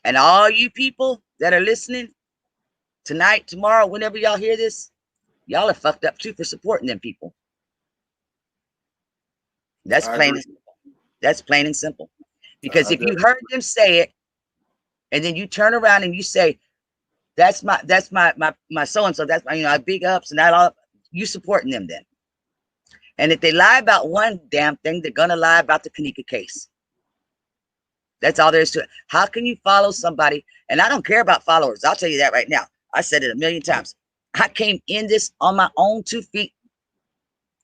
And all you people that are listening tonight, tomorrow, whenever y'all hear this, y'all are fucked up too for supporting them people. That's plain and simple. That's plain and simple. Because if you heard them say it, and then you turn around and you say, that's my so-and-so, that's my, you know, big ups and that all, you supporting them then. And if they lie about one damn thing, they're gonna lie about the Kanika case. That's all there is to it. How can you follow somebody? And I don't care about followers. I'll tell you that right now. I said it a million times. I came in this on my own 2 feet,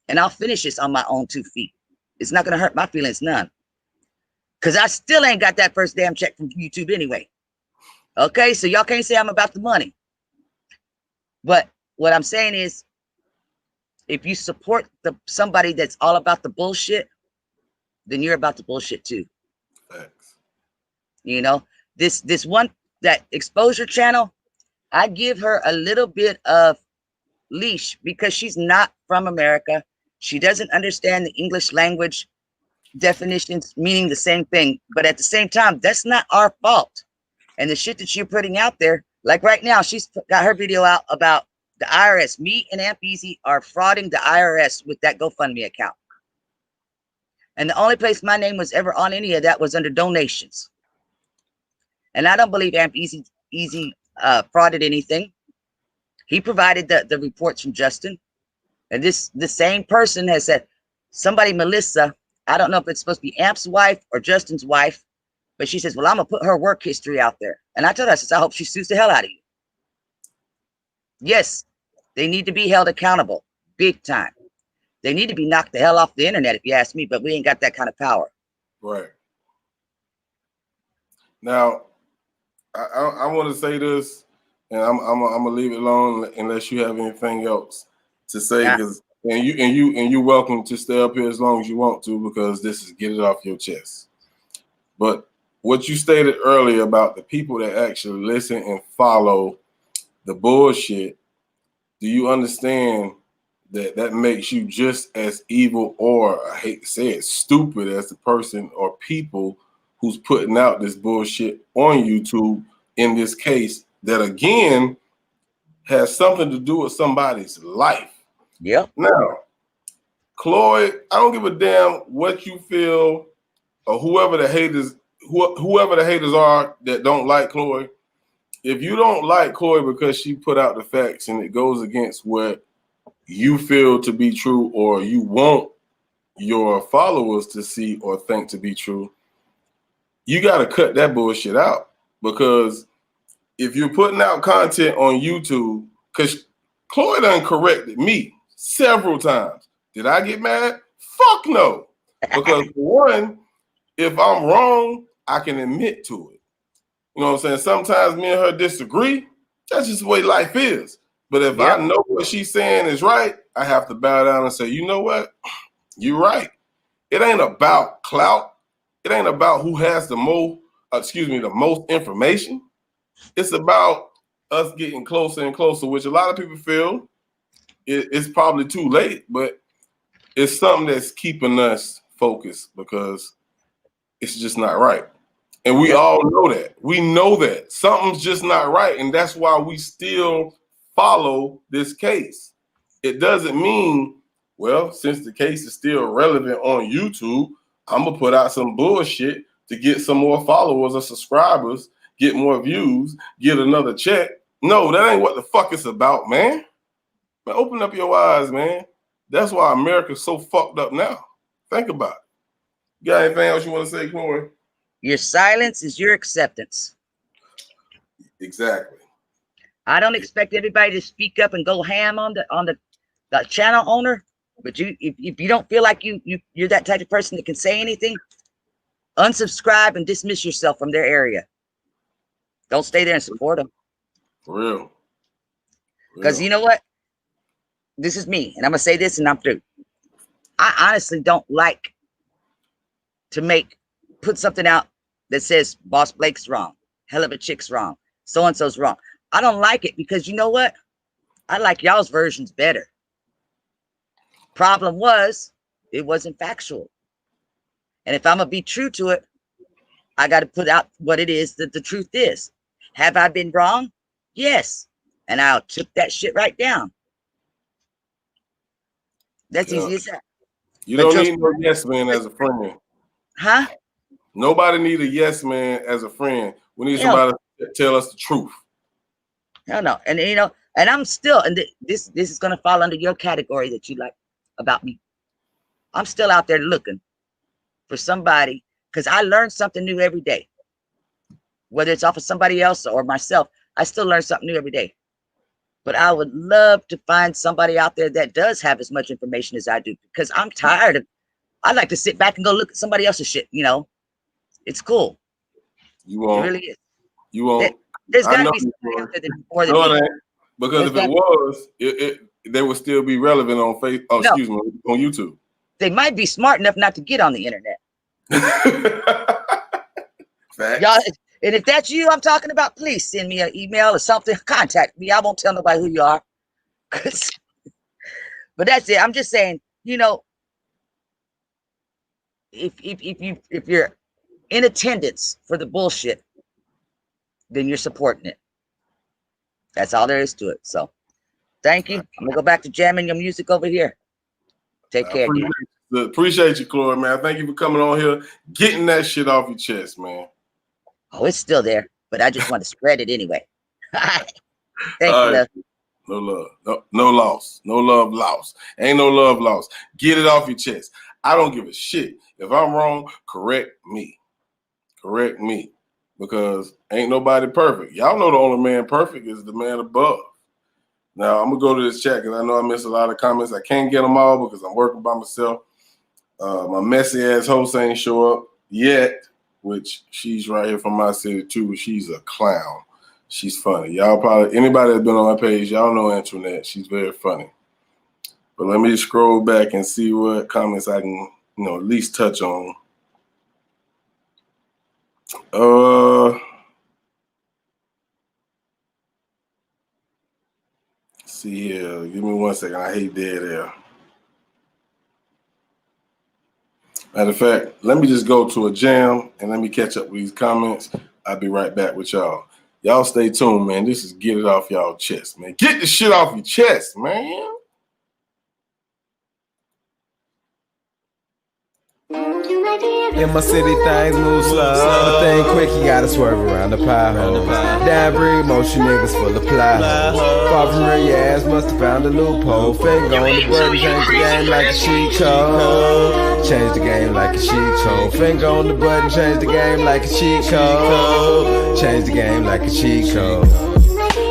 and I'll finish this on my own 2 feet. It's not going to hurt my feelings none, because I still ain't got that first damn check from YouTube anyway. Okay, so y'all can't say I'm about the money. But what I'm saying is, if you support somebody that's all about the bullshit, then you're about the bullshit too. Thanks. You know, this one, that exposure channel, I give her a little bit of leash because she's not from America. She doesn't understand the English language definitions meaning the same thing. But at the same time, that's not our fault. And the shit that you're putting out there, like right now, she's got her video out about the IRS. Me and Amp Easy are frauding the IRS with that GoFundMe account. And the only place my name was ever on any of that was under donations. And I don't believe Amp Easy frauded anything. He provided the reports from Justin. And the same person has said, somebody, Melissa, I don't know if it's supposed to be Amp's wife or Justin's wife, But she says, well, I'm going to put her work history out there. And I told her, I says, I hope she sues the hell out of you. Yes, they need to be held accountable, big time. They need to be knocked the hell off the internet, if you ask me, but we ain't got that kind of power. Right. Now, I want to say this, and I'm gonna leave it alone unless you have anything else to say. Because and you're welcome to stay up here as long as you want to, because this is get it off your chest. But what you stated earlier about the people that actually listen and follow the bullshit, do you understand that makes you just as evil, or I hate to say it, stupid as the person or people who's putting out this bullshit on YouTube in this case that, again, has something to do with somebody's life? Yep. Now, Cloyd, I don't give a damn what you feel or whoever the haters are that don't like Cloyd. If you don't like Cloyd because she put out the facts and it goes against what you feel to be true or you want your followers to see or think to be true, you got to cut that bullshit out. Because if you're putting out content on YouTube, because Cloyd done corrected me several times. Did I get mad? Fuck no. Because for one, if I'm wrong, I can admit to it. You know what I'm saying? Sometimes me and her disagree. That's just the way life is. But if I know what she's saying is right, I have to bow down and say, you know what? You're right. It ain't about clout. It ain't about who has the most information. It's about us getting closer and closer, which a lot of people feel it's probably too late, but it's something that's keeping us focused because it's just not right. And we all know that. We know that something's just not right. And that's why we still follow this case. It doesn't mean, well, since the case is still relevant on YouTube, I'm going to put out some bullshit to get some more followers or subscribers, get more views, get another check. No, that ain't what the fuck it's about, man. Man, open up your eyes, man. That's why America's so fucked up now. Think about it. You got anything else you want to say, Corey? Your silence is your acceptance. Exactly. I don't expect everybody to speak up and go ham on the channel owner, but if you don't feel like you're that type of person that can say anything, unsubscribe and dismiss yourself from their area. Don't stay there and support them. For real. Because you know what? This is me, and I'm gonna say this, and I'm through. I honestly don't like to put something out that says Boss Blake's wrong, Hell of a Chick's wrong, so and so's wrong. I don't like it because you know what? I like y'all's versions better. Problem was, it wasn't factual. And if I'm gonna be true to it, I got to put out what it is that the truth is. Have I been wrong? Yes. And I took that shit right down. That's easy as that. You don't need no yes man as a friend. Huh? Nobody need a yes man as a friend. We need somebody to tell us the truth. Hell no. And you know, and I'm still, and this is gonna fall under your category that you like about me. I'm still out there looking for somebody because I learn something new every day. Whether it's off of somebody else or myself, I still learn something new every day. But I would love to find somebody out there that does have as much information as I do, because I'm tired of, I like to sit back and go look at somebody else's shit, you know. It's cool. You won't. It really is. You won't. There's got to be somebody out there that's more than me. Because if it was, they would still be relevant on Facebook. Oh, no. Excuse me, on YouTube. They might be smart enough not to get on the internet. Facts. Y'all, and if that's you I'm talking about, please send me an email or something. Contact me. I won't tell nobody who you are. But that's it. I'm just saying, you know, if you're in attendance for the bullshit, then you're supporting it. That's all there is to it. So thank you. I'm gonna go back to jamming your music over here. Take care. Appreciate you, Cloyd, man. Thank you for coming on here, getting that shit off your chest, man. Oh, it's still there, but I just want to spread it anyway. Thank you, love. No love. No loss. No love lost. Ain't no love lost. Get it off your chest. I don't give a shit. If I'm wrong, correct me. correct me, because ain't nobody perfect. Y'all know the only man perfect is the man above. Now, I'm going to go to this chat because I know I missed a lot of comments. I can't get them all because I'm working by myself. My messy-ass host ain't show up yet, which she's right here from my city, too. She's a clown. She's funny. Y'all probably, anybody that's been on my page, y'all know Antoinette. She's very funny. But let me scroll back and see what comments I can, at least touch on. See here. Give me 1 second. I hate dead air. Matter of fact, let me just go to a jam and let me catch up with these comments. I'll be right back with y'all. Y'all stay tuned, man. This is Get It Off Y'all Chest, man. Get the shit off your chest, man. In my city, things move slow. Thing quick, you gotta swerve around the pie hole. Down breed, motion niggas full of ply holes. Far from real, your ass must have found a loophole. Finger on the button, change the game like a cheat code. Change the game like a cheat code. Finger on the button, change the game like a cheat code. Change the game like a cheat code.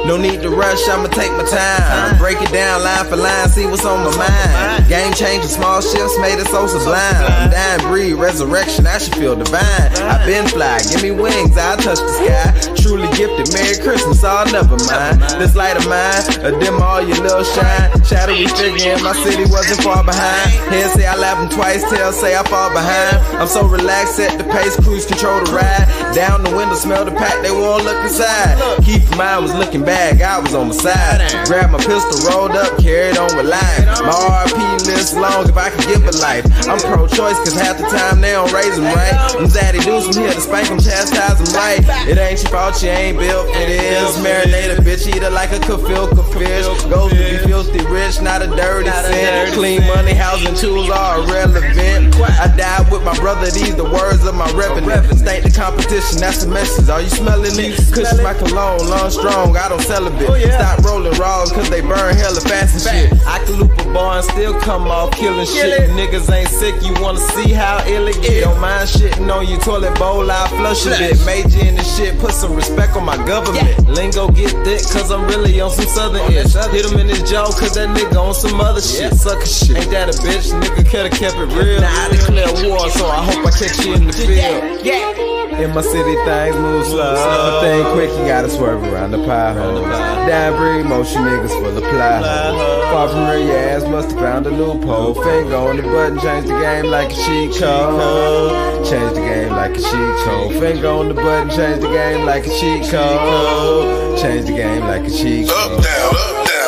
No need to rush, I'ma take my time. Break it down line for line, see what's on my mind. Game changing, small shifts made it so sublime. I'm dying, breed, resurrection, I should feel divine. I been fly, give me wings, I'll touch the sky. Truly gifted, Merry Christmas, all never mind. This light of mine, a dim all your little shine. Shadowy figure in my city wasn't far behind. Head say I laugh them twice, tail say I fall behind. I'm so relaxed, set the pace, cruise control the ride. Down the window, smell the pack, they won't look inside. Keep in mind, was looking back. I was on my side. Grabbed my pistol, rolled up, carried on with life. My RP list long if I could give a life. I'm pro-choice cause half the time they don't raise them right. I'm Zaddy Deuce, I'm here to spank them, chastise them right. It ain't your fault, you ain't built for this. Marinate a bitch, eat her like a kafilka fish. Goes to be filthy rich, not a dirty sin. Clean money, housing tools are irrelevant. I died with my brother, these the words of my revenant. This ain't the competition, that's the message. Are you smelling it? Cushion my cologne, long strong, I don't celibate. Stop rolling raws cause they burn hella fast and shit. I can loop a bar and still come off killing shit. Niggas ain't sick, you wanna see how ill it get. Don't mind shitting on your toilet bowl, I flush a bit. Major in this shit, put some respect on my government. Lingo get thick cause I'm really on some southern ish. Hit him in his jaw cause that nigga on some other shit. Sucker shit, ain't that a bitch? Nigga coulda kept it real. Now I declare war, so I hope I catch you in the field. In my city, things move slow. Thing quick, you gotta swerve around the pie hole. Down breed, motion niggas full of ply holes. Far from real, your ass must have found a loophole. Finger on the button, change the game like a cheat code. Change the game like a cheat code. Finger on the button, change the game like a cheat code. Change the game like a cheat code. Up, down,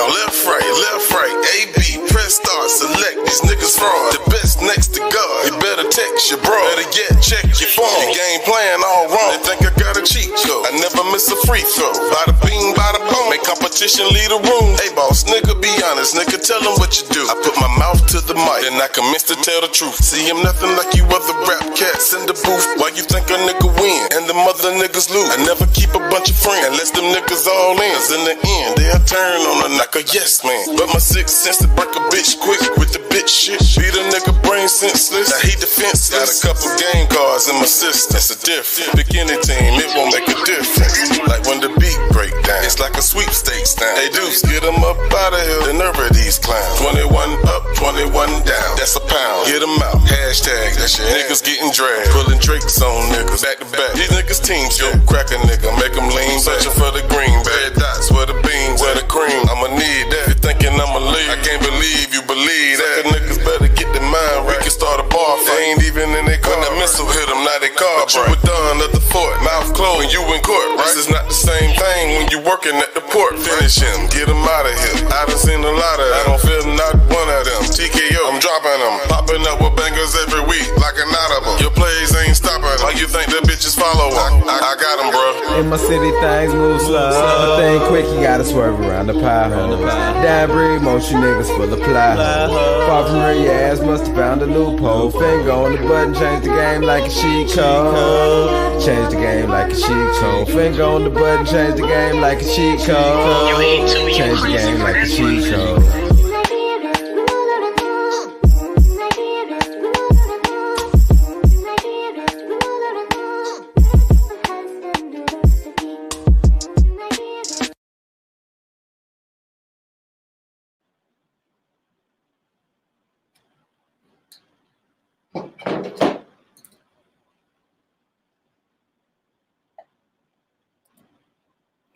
left, right, A, B, press start, select these niggas fraud. The best next to God, you better text your bro. Better yet, check your phone. Your game plan all wrong. They think I got a cheat code. I never miss a free throw. Bada bing, bada boom. Make competition lead the room. Hey boss, nigga, be honest, nigga, tell them what you do. I put my mouth to the mic, and I commence to tell the truth. See him nothing like you other rap cats in the booth. Why you think a nigga win and them other niggas lose? I never keep a bunch of friends unless them niggas all in. In the end, they'll turn on a knock a yes man. But my sixth sense to break a bitch quick with the bitch shit. Beat a nigga brain senseless. Now he defenseless. Got a couple game cards in my system. It's a difference. Pick any team, it won't make a difference. Like when the beat break down, it's like a sweepstakes now. Hey Deuce, get them up out of here. The nerve of these clowns. 21 up, 21 down. That's a pound. Get them out. Hashtag that shit. Niggas getting dragged. Pulling Drakes on niggas. Back to back. These niggas team shit. Crack a nigga, make them lean. Searching for the green bag. Dots where the beans, where the cream. I'ma need that. You thinking I'ma leave? I can't believe you believe that. Sucker niggas better get their mind right. We can start a bar fight. They ain't even in their car. When the missile hit them, now they car right. You were done at the fort, mouth closed, when you in court, right? This is not the same thing when you working at the port. Finish him, get him out of here. I done seen a lot of them. I don't feel not one of them. TKO, I'm dropping them. Popping up with bangers every week, like an audible. Your plays ain't stopping. Like you think the bitches follow up. I got them, bro. In my city, things move slow. Thing quick, you gotta swerve around the pie hole. Down breed, motion niggas full of ply holes. Far from real, your ass must have found a loophole. Finger on the button, change the game like a cheat code. Change the game like a cheat code. Finger on the button, change the game like a cheat code. Change the game like a cheat code.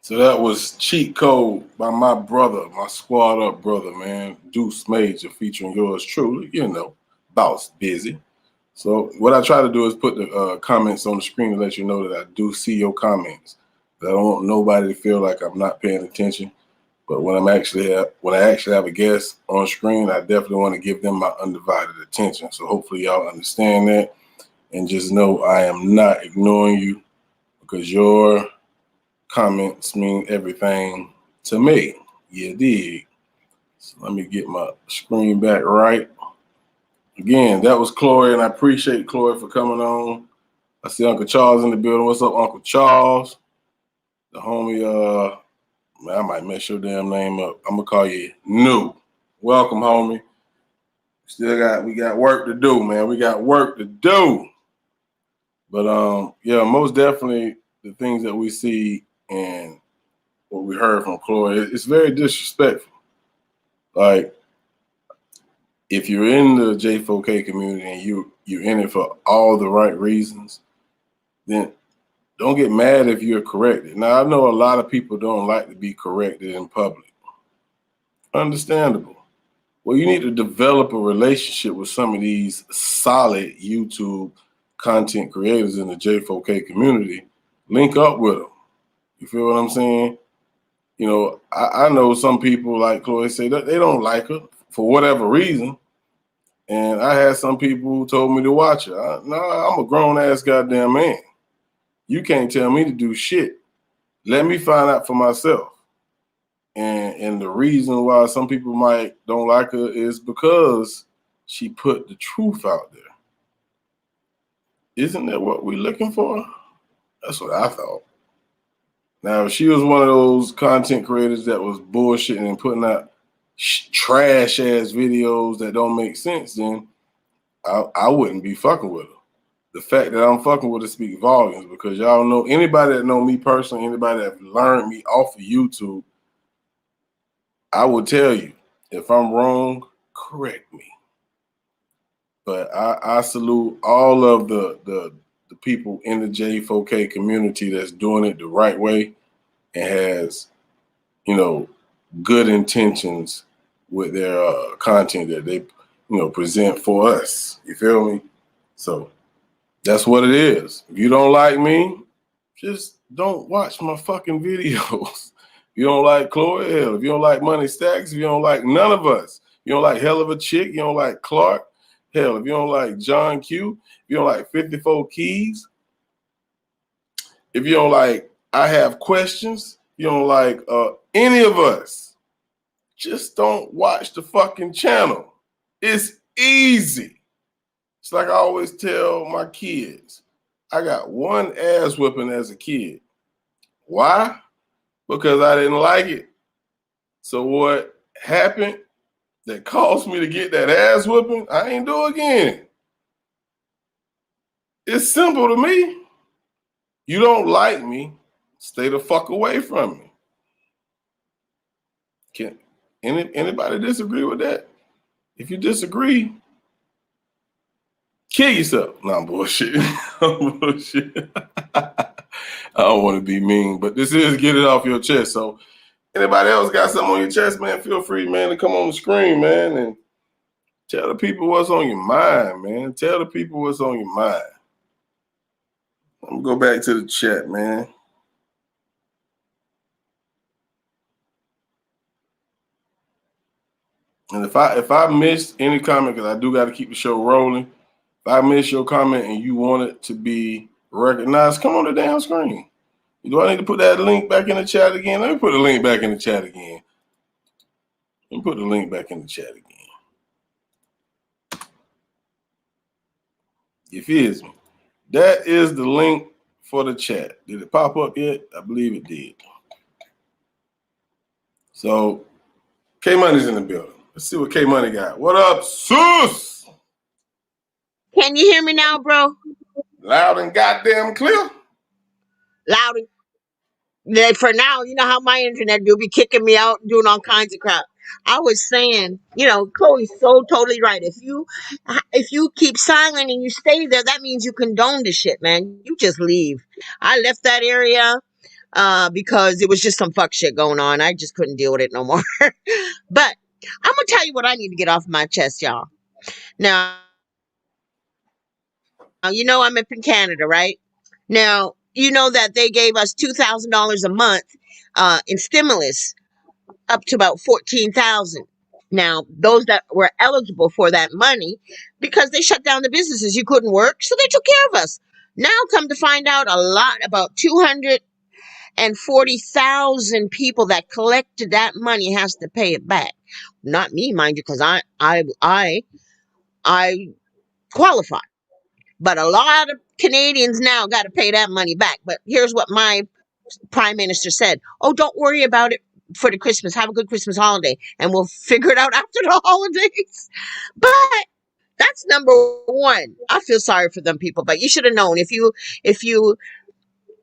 So that was Cheat Code by my brother, my squad up brother, man. Deuce Major featuring yours truly, you know, Boss Busy. So what I try to do is put the comments on the screen to let you know that I do see your comments. I don't want nobody to feel like I'm not paying attention. But when I actually have a guest on screen, I definitely want to give them my undivided attention. So hopefully y'all understand that, and just know I am not ignoring you, because your comments mean everything to me. You dig? So let me get my screen back right. Again, that was Chloe, and I appreciate Chloe for coming on. I see Uncle Charles in the building. What's up, Uncle Charles? The homie, man, I might mess your damn name up. I'm gonna call you New. Welcome, homie. We got work to do, man. We got work to do. But yeah, most definitely the things that we see and what we heard from Chloe, it's very disrespectful. Like, if you're in the J4K community and you're in it for all the right reasons, then don't get mad if you're corrected. Now, I know a lot of people don't like to be corrected in public. Understandable. Well, you need to develop a relationship with some of these solid YouTube content creators in the J4K community. Link up with them. You feel what I'm saying? You know, I know some people, like Chloe say, that they don't like her for whatever reason. And I had some people who told me to watch her. I'm a grown-ass goddamn man. You can't tell me to do shit. Let me find out for myself. And the reason why some people might don't like her is because she put the truth out there. Isn't that what we're looking for? That's what I thought. Now, if she was one of those content creators that was bullshitting and putting out trash ass videos that don't make sense, then I wouldn't be fucking with her. The fact that I'm fucking with her speaks volumes, because y'all know, anybody that know me personally, anybody that learned me off of YouTube, I will tell you, if I'm wrong, correct me. But I salute all of the people in the J4K community that's doing it the right way and has, you know, good intentions with their content that they, you know, present for us. You feel me? So that's what it is. If you don't like me, just don't watch my fucking videos. If you don't like Chloe, hell, if you don't like Money Stacks, if you don't like none of us, you don't like Hell of a Chick, you don't like Clark, hell, if you don't like John Q, if you don't like 54 Keys, if you don't like I Have Questions, you don't like any of us, just don't watch the fucking channel. It's easy. It's like I always tell my kids, I got one ass whipping as a kid. Why? Because I didn't like it. So what happened that caused me to get that ass whipping, I ain't do again. It's simple to me. You don't like me, stay the fuck away from me. Can anybody disagree with that? If you disagree, kill yourself. No, I'm bullshit. I'm bullshit. I don't want to be mean, but this is get it off your chest. So anybody else got something on your chest, man, feel free, man, to come on the screen, man, and tell the people what's on your mind, man. Tell the people what's on your mind. Let me go back to the chat, man. And if I missed any comment, because I do got to keep the show rolling, if I miss your comment and you want it to be recognized, come on the damn screen. Do I need to put that link back in the chat again? Let me put the link back in the chat again. Let me put the link back in the chat again. You feel me? That is the link for the chat. Did it pop up yet? I believe it did. So K Money's in the building. Let's see what K Money got. What up, sus? Can you hear me now, bro? Loud and goddamn clear. Loud and for now, you know how my internet do be kicking me out, doing all kinds of crap. I was saying, you know, Chloe's so totally right. If you keep silent and you stay there, that means you condone the shit, man. You just leave. I left that area because it was just some fuck shit going on. I just couldn't deal with it no more. But I'm gonna tell you what I need to get off my chest, y'all. Now, you know I'm up in Canada, right? Now, you know that they gave us $2,000 a month in stimulus, up to about 14,000. Now, those that were eligible for that money, because they shut down the businesses, you couldn't work, so they took care of us. Now, come to find out, about 240,000 people that collected that money has to pay it back. Not me, mind you, because I qualify. But a lot of Canadians now got to pay that money back. But here's what my prime minister said: "Oh, don't worry about it for the Christmas. Have a good Christmas holiday, and we'll figure it out after the holidays." But that's number one. I feel sorry for them people, but you should have known. If you,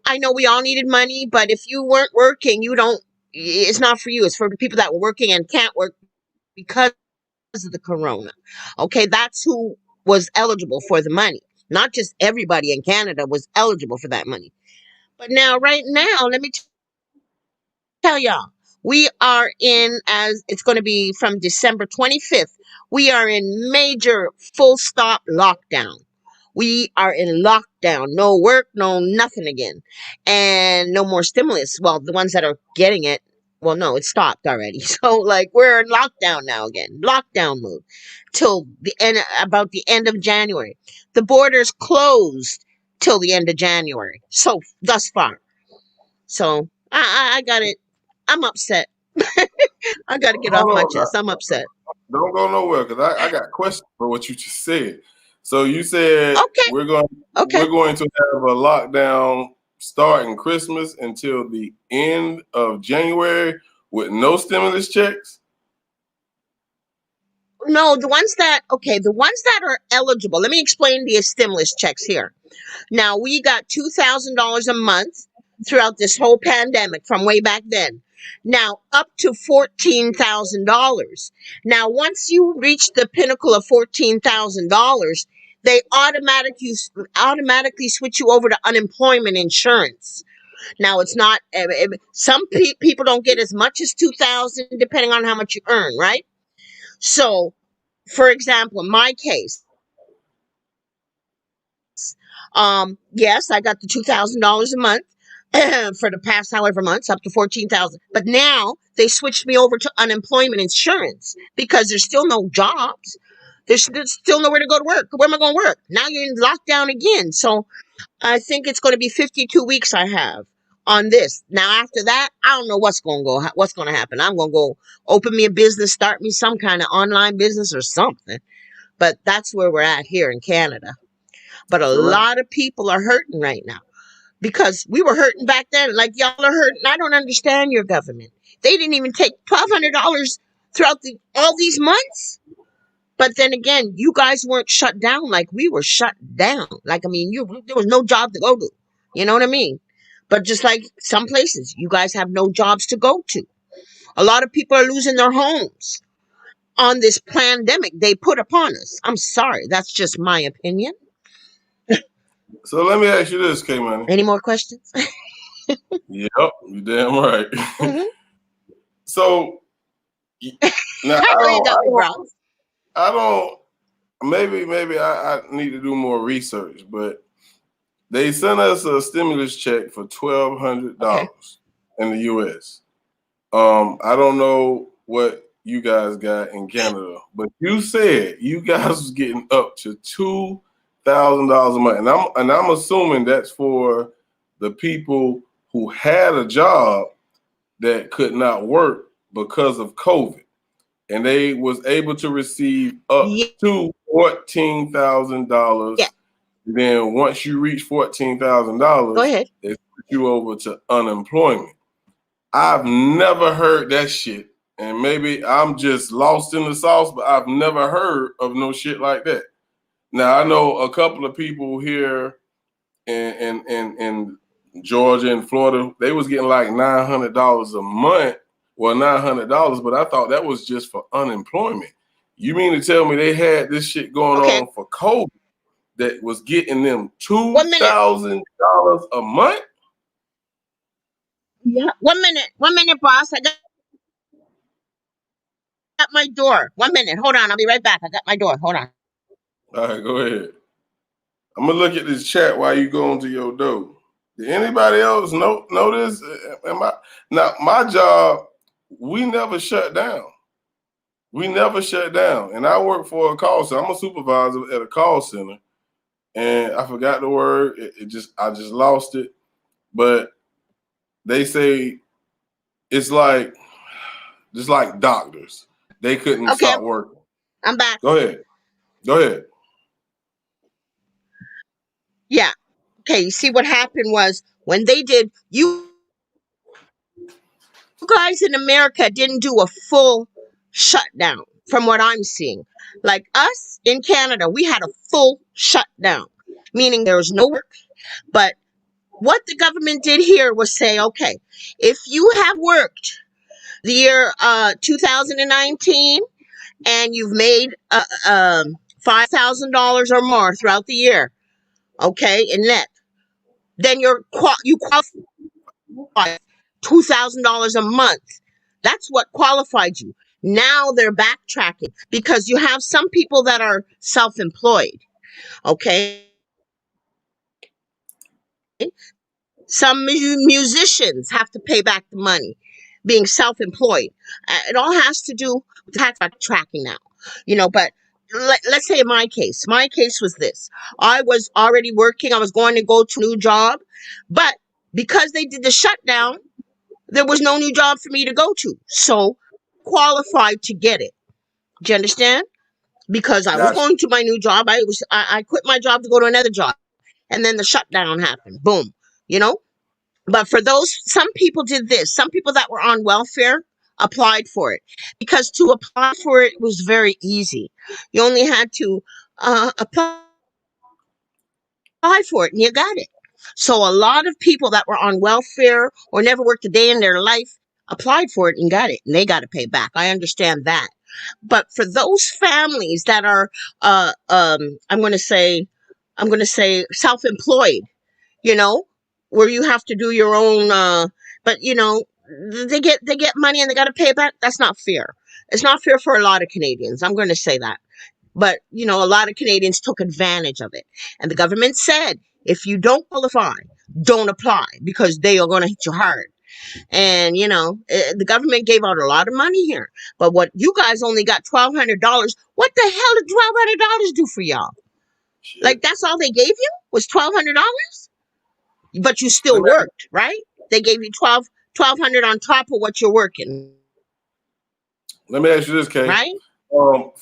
I know we all needed money, but if you weren't working, it's not for you. It's for the people that were working and can't work because of the corona. Okay, that's who was eligible for the money. Not just everybody in Canada was eligible for that money. But now, right now, let me tell y'all, we are in, as it's going to be from December 25th, we are in major full stop lockdown. We are in lockdown. No work, no nothing again. And no more stimulus. Well, the ones that are getting it, well, no, it stopped already. So, like, we're in lockdown now again. Lockdown mode. Till about the end of January. The borders closed till the end of January. So, thus far. So, I got it. I'm upset. I got to get off my chest. I'm upset. Don't go nowhere, because I got questions for what you just said. So you said we're going to have a lockdown starting Christmas until the end of January with no stimulus checks? No, the ones that are eligible. Let me explain the stimulus checks here. Now, we got $2,000 a month throughout this whole pandemic from way back then. Now, up to $14,000. Now, once you reach the pinnacle of $14,000, they automatically switch you over to unemployment insurance. Now, it's not, some people don't get as much as $2,000 depending on how much you earn, right? So, for example, in my case, yes, I got the $2,000 a month for the past however months, up to $14,000. But now they switched me over to unemployment insurance because there's still no jobs. There's still nowhere to go to work. Where am I going to work? Now you're in lockdown again. So I think it's going to be 52 weeks I have on this. Now, after that, I don't know what's going to happen. I'm going to go open me a business, start me some kind of online business or something. But that's where we're at here in Canada. But a lot of people are hurting right now because we were hurting back then. Like, y'all are hurting. I don't understand your government. They didn't even take $1,200 throughout all these months. But then again, you guys weren't shut down like we were shut down. Like, I mean, there was no job to go to. You know what I mean? But just like some places, you guys have no jobs to go to. A lot of people are losing their homes on this pandemic they put upon us. I'm sorry. That's just my opinion. So let me ask you this, K-Money. Any more questions? Yep, you're damn right. Mm-hmm. So now I don't. Maybe I need to do more research, but they sent us a stimulus check for $1,200 in the U.S. I don't know what you guys got in Canada, but you said you guys was getting up to $2,000 a month, and I'm assuming that's for the people who had a job that could not work because of COVID, and they was able to receive up to $14,000. Yeah. Then once you reach $14,000, go ahead, they put you over to unemployment. I've never heard that shit, and maybe I'm just lost in the sauce, but I've never heard of no shit like that. Now, I know a couple of people here in Georgia and Florida, they was getting like $900 a month. Well, $900, but I thought that was just for unemployment. You mean to tell me they had this shit going on for COVID that was getting them $2,000 a month? Yeah. 1 minute, boss. I got my door. 1 minute. Hold on. I'll be right back. I got my door. Hold on. All right, go ahead. I'm gonna look at this chat while you go into your door. Did anybody else notice? Now my job, we never shut down. We never shut down. And I work for a call center. I'm a supervisor at a call center. And I forgot the word. I just lost it. But they say it's like just like doctors. They couldn't stop working. I'm back. Go ahead. Yeah. Okay, you see what happened was when they did, you guys in America didn't do a full shutdown from what I'm seeing. Like us in Canada, we had a full shutdown, meaning there was no work. But what the government did here was say, okay, if you have worked the year 2019 and you've made $5,000 or more throughout the year, okay, in net, then you qualify $2,000 a month. That's what qualified you. Now they're backtracking because you have some people that are self-employed, okay? Some musicians have to pay back the money being self-employed. It all has to do with tax backtracking now, but let's say in my case was this. I was already working. I was going to go to a new job, but because they did the shutdown, there was no new job for me to go to. So qualified to get it. Do you understand? Because I was going to my new job. I quit my job to go to another job. And then the shutdown happened. Boom. But for some people did this. Some people that were on welfare applied for it. Because to apply for it was very easy. You only had to apply for it and you got it. So a lot of people that were on welfare or never worked a day in their life applied for it and got it, and they got to pay back. I understand that. But for those families that are, I'm going to say self-employed, where you have to do your own, but they get money and they got to pay it back. That's not fair. It's not fair for a lot of Canadians. I'm going to say that. But, a lot of Canadians took advantage of it. And the government said, if you don't qualify, don't apply because they are going to hit you hard. And, the government gave out a lot of money here. But what you guys only got $1,200. What the hell did $1,200 do for y'all? Shit. Like, that's all they gave you was $1,200? But you still worked, right? They gave you $1,200 on top of what you're working. Let me ask you this, Kate. Right? For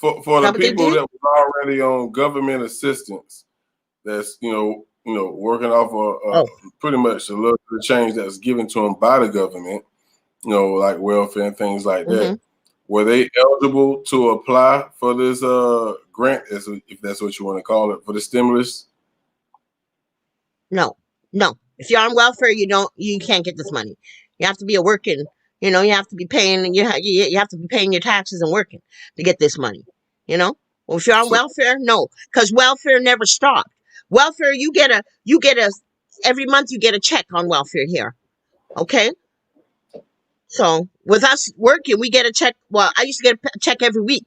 the people that was already on government assistance, that's working off pretty much a little bit of change that was given to them by the government, like welfare and things like that. Were they eligible to apply for this grant, if that's what you want to call it, for the stimulus? No. If you're on welfare, you can't get this money. You have to be working. You have to be paying. You have to be paying your taxes and working to get this money. Well, if you're on welfare, no, because welfare never stopped. Welfare, you get a every month you get a check on welfare here. Okay. So with us working, we get a check. Well, I used to get a check every week.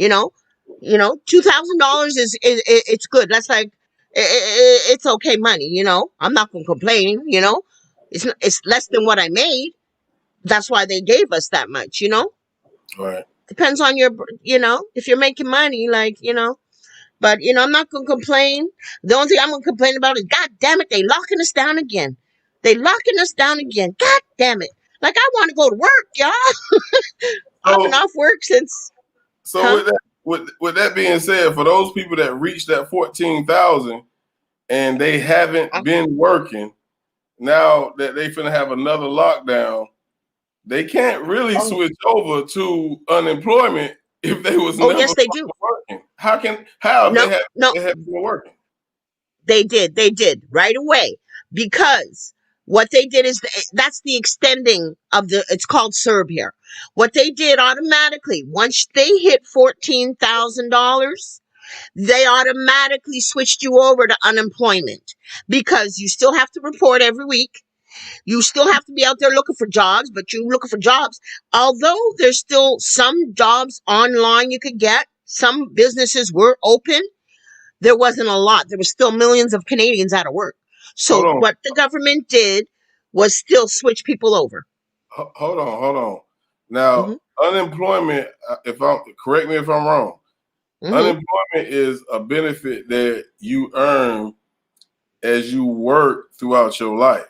$2,000 is it's good. That's like it's okay money. I'm not gonna complain. It's less than what I made. That's why they gave us that much, Right. Depends on your, if you're making money, but, I'm not going to complain. The only thing I'm going to complain about is, God damn it, they locking us down again. God damn it. Like, I want to go to work, y'all. I've been off work since. So with that being said, for those people that reached that 14,000 and they haven't been working, now that they finna have another lockdown, they can't really switch over to unemployment if they was never yes, they do. working. How they haven't been working? They did right away, because what they did is that's the extending of it's called CERB here. What they did automatically, once they hit $14,000, they automatically switched you over to unemployment, because you still have to report every week. You still have to be out there looking for jobs, but you're looking for jobs. Although there's still some jobs online you could get, some businesses were open, there wasn't a lot. There was still millions of Canadians out of work. So what the government did was still switch people over. Hold on. Now, unemployment, correct me if I'm wrong, unemployment is a benefit that you earn as you work throughout your life.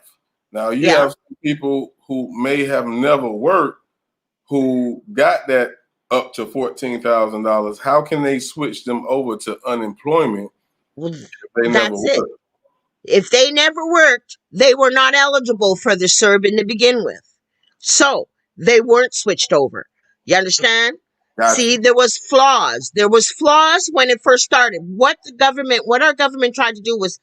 Now, you have some people who may have never worked who got that up to $14,000. How can they switch them over to unemployment if they never worked? If they never worked, they were not eligible for the CERB to begin with. So they weren't switched over. You understand? Gotcha. See, there was flaws. There was flaws when it first started. What our government tried to do was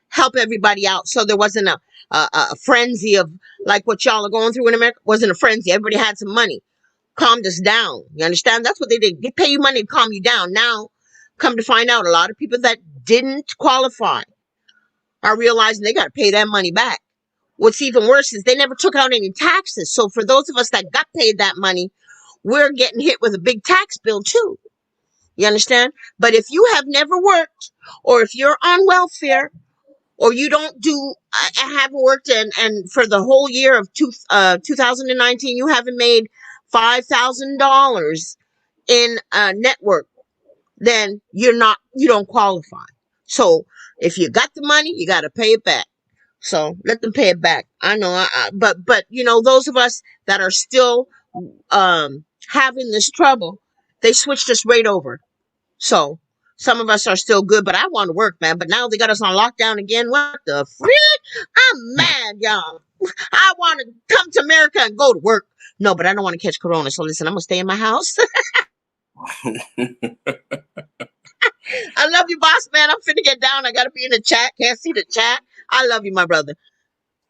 help everybody out. So there wasn't a frenzy of like what y'all are going through in America. Wasn't a frenzy. Everybody had some money. Calmed us down. You understand? That's what they did. They pay you money to calm you down. Now, come to find out, a lot of people that didn't qualify are realizing they got to pay that money back. What's even worse is they never took out any taxes. So for those of us that got paid that money, we're getting hit with a big tax bill too. You understand? But if you have never worked, or if you're on welfare, or you haven't worked and for the whole year of 2019, you haven't made $5,000 in network, then you don't qualify. So if you got the money, you got to pay it back. So let them pay it back. I know, but those of us that are still having this trouble, they switched us right over. So some of us are still good, but I want to work, man. But now they got us on lockdown again. What the frick? I'm mad, y'all. I want to come to America and go to work. No, but I don't want to catch corona. So listen, I'm going to stay in my house. I love you, boss man. I'm finna get down. I got to be in the chat. Can't see the chat. I love you, my brother.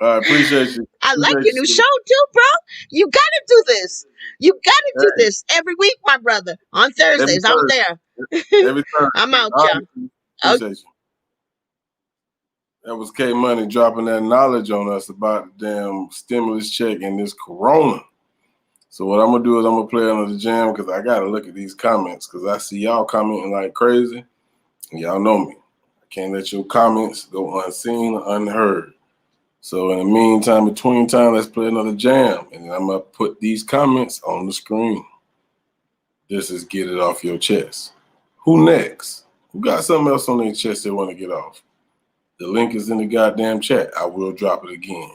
I appreciate you. I like your new show too, bro. You got to do this. You got to do this every week, my brother. On Thursdays, I'm there. Every Thursday. I'm out, y'all. Appreciate you. That was K Money dropping that knowledge on us about the damn stimulus check and this corona. So what I'm going to do is I'm going to play another jam because I got to look at these comments because I see y'all commenting like crazy. And y'all know me. I can't let your comments go unseen or unheard. So in the meantime, between time, let's play another jam. And then I'm going to put these comments on the screen. This is Get It Off Your Chest. Who next? Who got something else on their chest they want to get off? The link is in the goddamn chat. I will drop it again.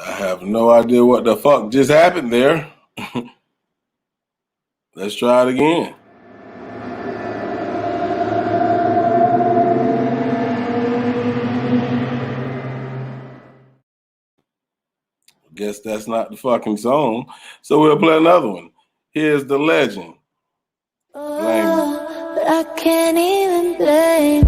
I have no idea what the fuck just happened there. Let's try it again. Guess that's not the fucking song. So we'll play another one. Here's The Legend. Blame. But I can't even blame.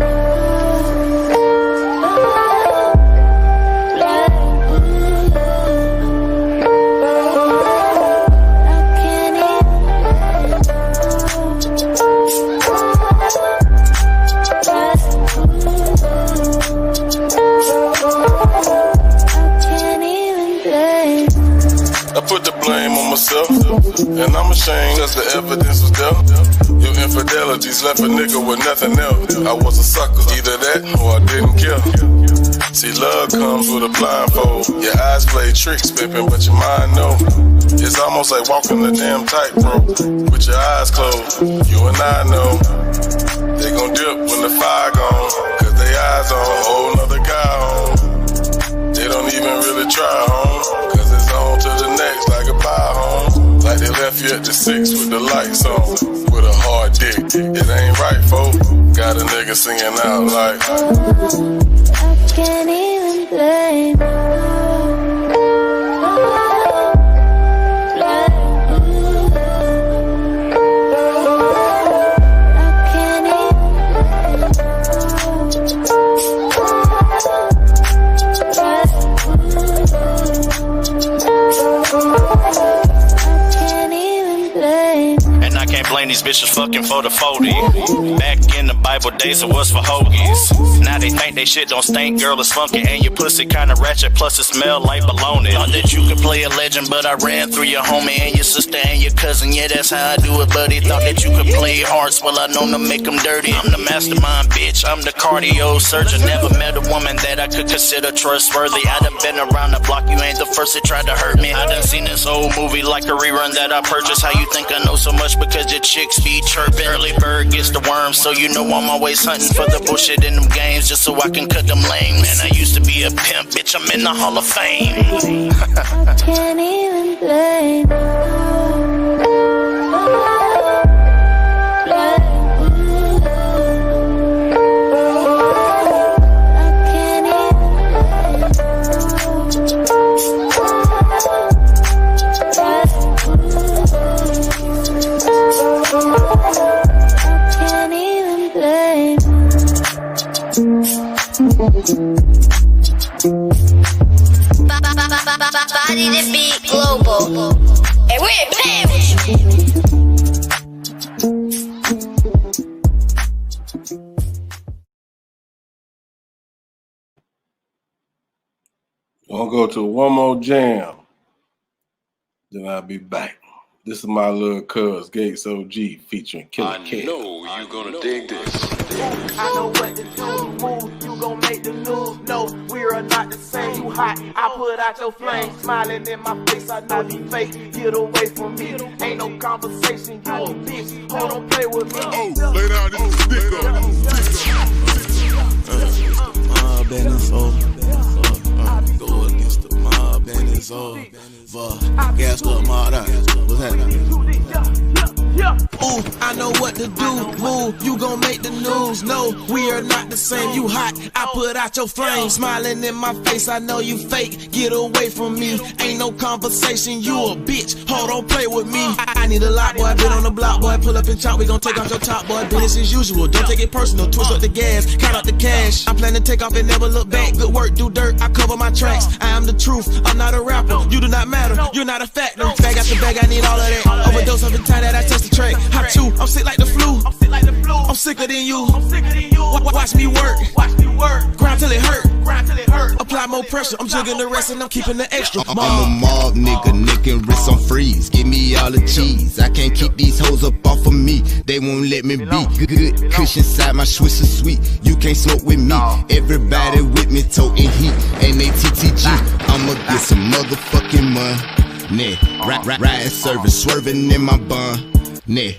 I put the blame on myself, and I'm ashamed cause the evidence was there. Your infidelities left a nigga with nothing else. I was a sucker, either that or I didn't care. See, love comes with a blindfold. Your eyes play tricks, pimping, but your mind know. It's almost like walking the damn tightrope with your eyes closed. You and I know they gon' dip when the fire gone, cause they eyes on a whole nother guy home. They don't even really try home, cause it's on to the next like a buy home. Like they left you at the 6 with the lights on, with a hard dick. It ain't right, folks. Got a nigga singing out like I can't even blame. explain these bitches fucking for the 40. Back in the Bible days, it was for hoagies. Now they think they shit don't stink, girl, it's funky. And your pussy kinda ratchet, plus it smell like bologna. Thought that you could play a legend, but I ran through your homie and your sister and your cousin. Yeah, that's how I do it, buddy. Thought that you could play hearts, well, I know to make them dirty. I'm the mastermind, bitch, I'm the cardio surgeon. Never met a woman that I could consider trustworthy. I done been around the block, you ain't the first that tried to hurt me. I done seen this old movie like a rerun that I purchased. How you think I know so much? Because your chicks be chirping. Early bird gets the worm, so you know I'm always hunting for the bullshit in them games, just so I can cut them lame. Man, I used to be a pimp, bitch, I'm in the Hall of Fame. I can't even blame. Body the beat global. And we ain't playing with you. We'll go to one more jam. Then I'll be back. This is my little cuz, Gates OG, featuring Killer K. I know you gonna dig this. I know what to do, move, you gon' make the news. No, we're not the same, you hot, I put out your flame. Smiling in my face, I know you fake, get away from me. Ain't no conversation, you a bitch, hold on, play with me. Oh, lay down this stick up. Mob and it's over. Go against the mob and it's over. Gas up, mob out. What's happening? Ooh, I know what to do, move, you gon' make the news. No, we are not the same, you hot, I put out your flame. Smiling in my face, I know you fake, get away from me. Ain't no conversation, you a bitch, hold on, play with me. I need a lot, boy, been on the block, boy, pull up and chop, we gon' take off your top, boy, business as usual. Don't take it personal, twist up the gas, count out the cash. I plan to take off and never look back, good work, do dirt, I cover my tracks. I am the truth, I'm not a rapper, you do not matter, you're not a factor. Bag after bag, I need all of that, overdose every time that I touch the track. Hot too, I'm sick like the flu. I'm sicker than you. Watch me work. Grind till it hurt. Apply more pressure. I'm jigging the rest and I'm keeping the extra. I'm a mob nigga, neck and wrist on freeze. Give me all the cheese. I can't keep these hoes up off of me. They won't let me be. Good cushion inside my Swiss is sweet. You can't smoke with me. Everybody with me toting heat. NATTG. I'ma get some motherfucking money. Riding service, swerving in my bun. Nah,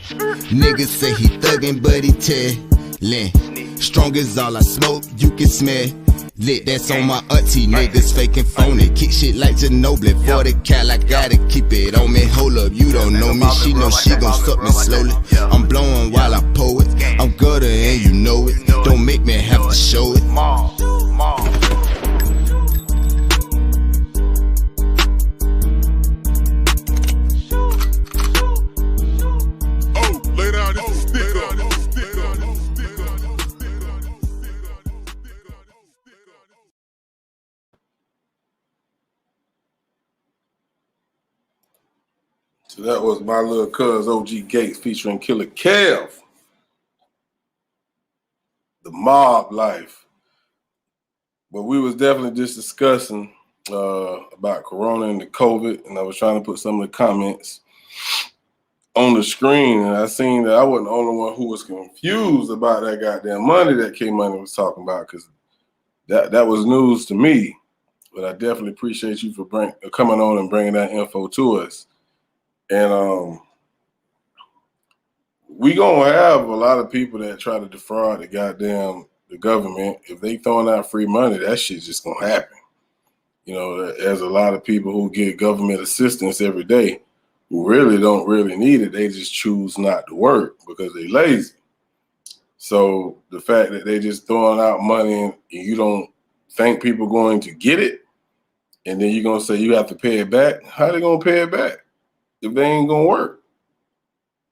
niggas say he thuggin', but he tellin'. Strong as all I smoke, you can smell. Lit, that's on my auntie, niggas faking phony. Kick shit like Ginobili, 40 cal, I gotta keep it on me. Hold up, you don't know me, she know she gon' suck me slowly. I'm blowing while I pull it, I'm gutter and you know it. Don't make me have to show it. So that was my little cuz OG Gates featuring Killer Kev. The mob life. But we was definitely just discussing about Corona and the COVID, and I was trying to put some of the comments on the screen, and I seen that I wasn't the only one who was confused about that goddamn money that K-Money was talking about, because that was news to me. But I definitely appreciate you for coming on and bringing that info to us. And we gonna have a lot of people that try to defraud the government. If they throwing out free money, that shit's just gonna happen. You know, there's a lot of people who get government assistance every day who really don't really need it. They just choose not to work because they lazy. So the fact that they just throwing out money and you don't think people going to get it, and then you're gonna say you have to pay it back, how they gonna pay it back if they ain't gonna work?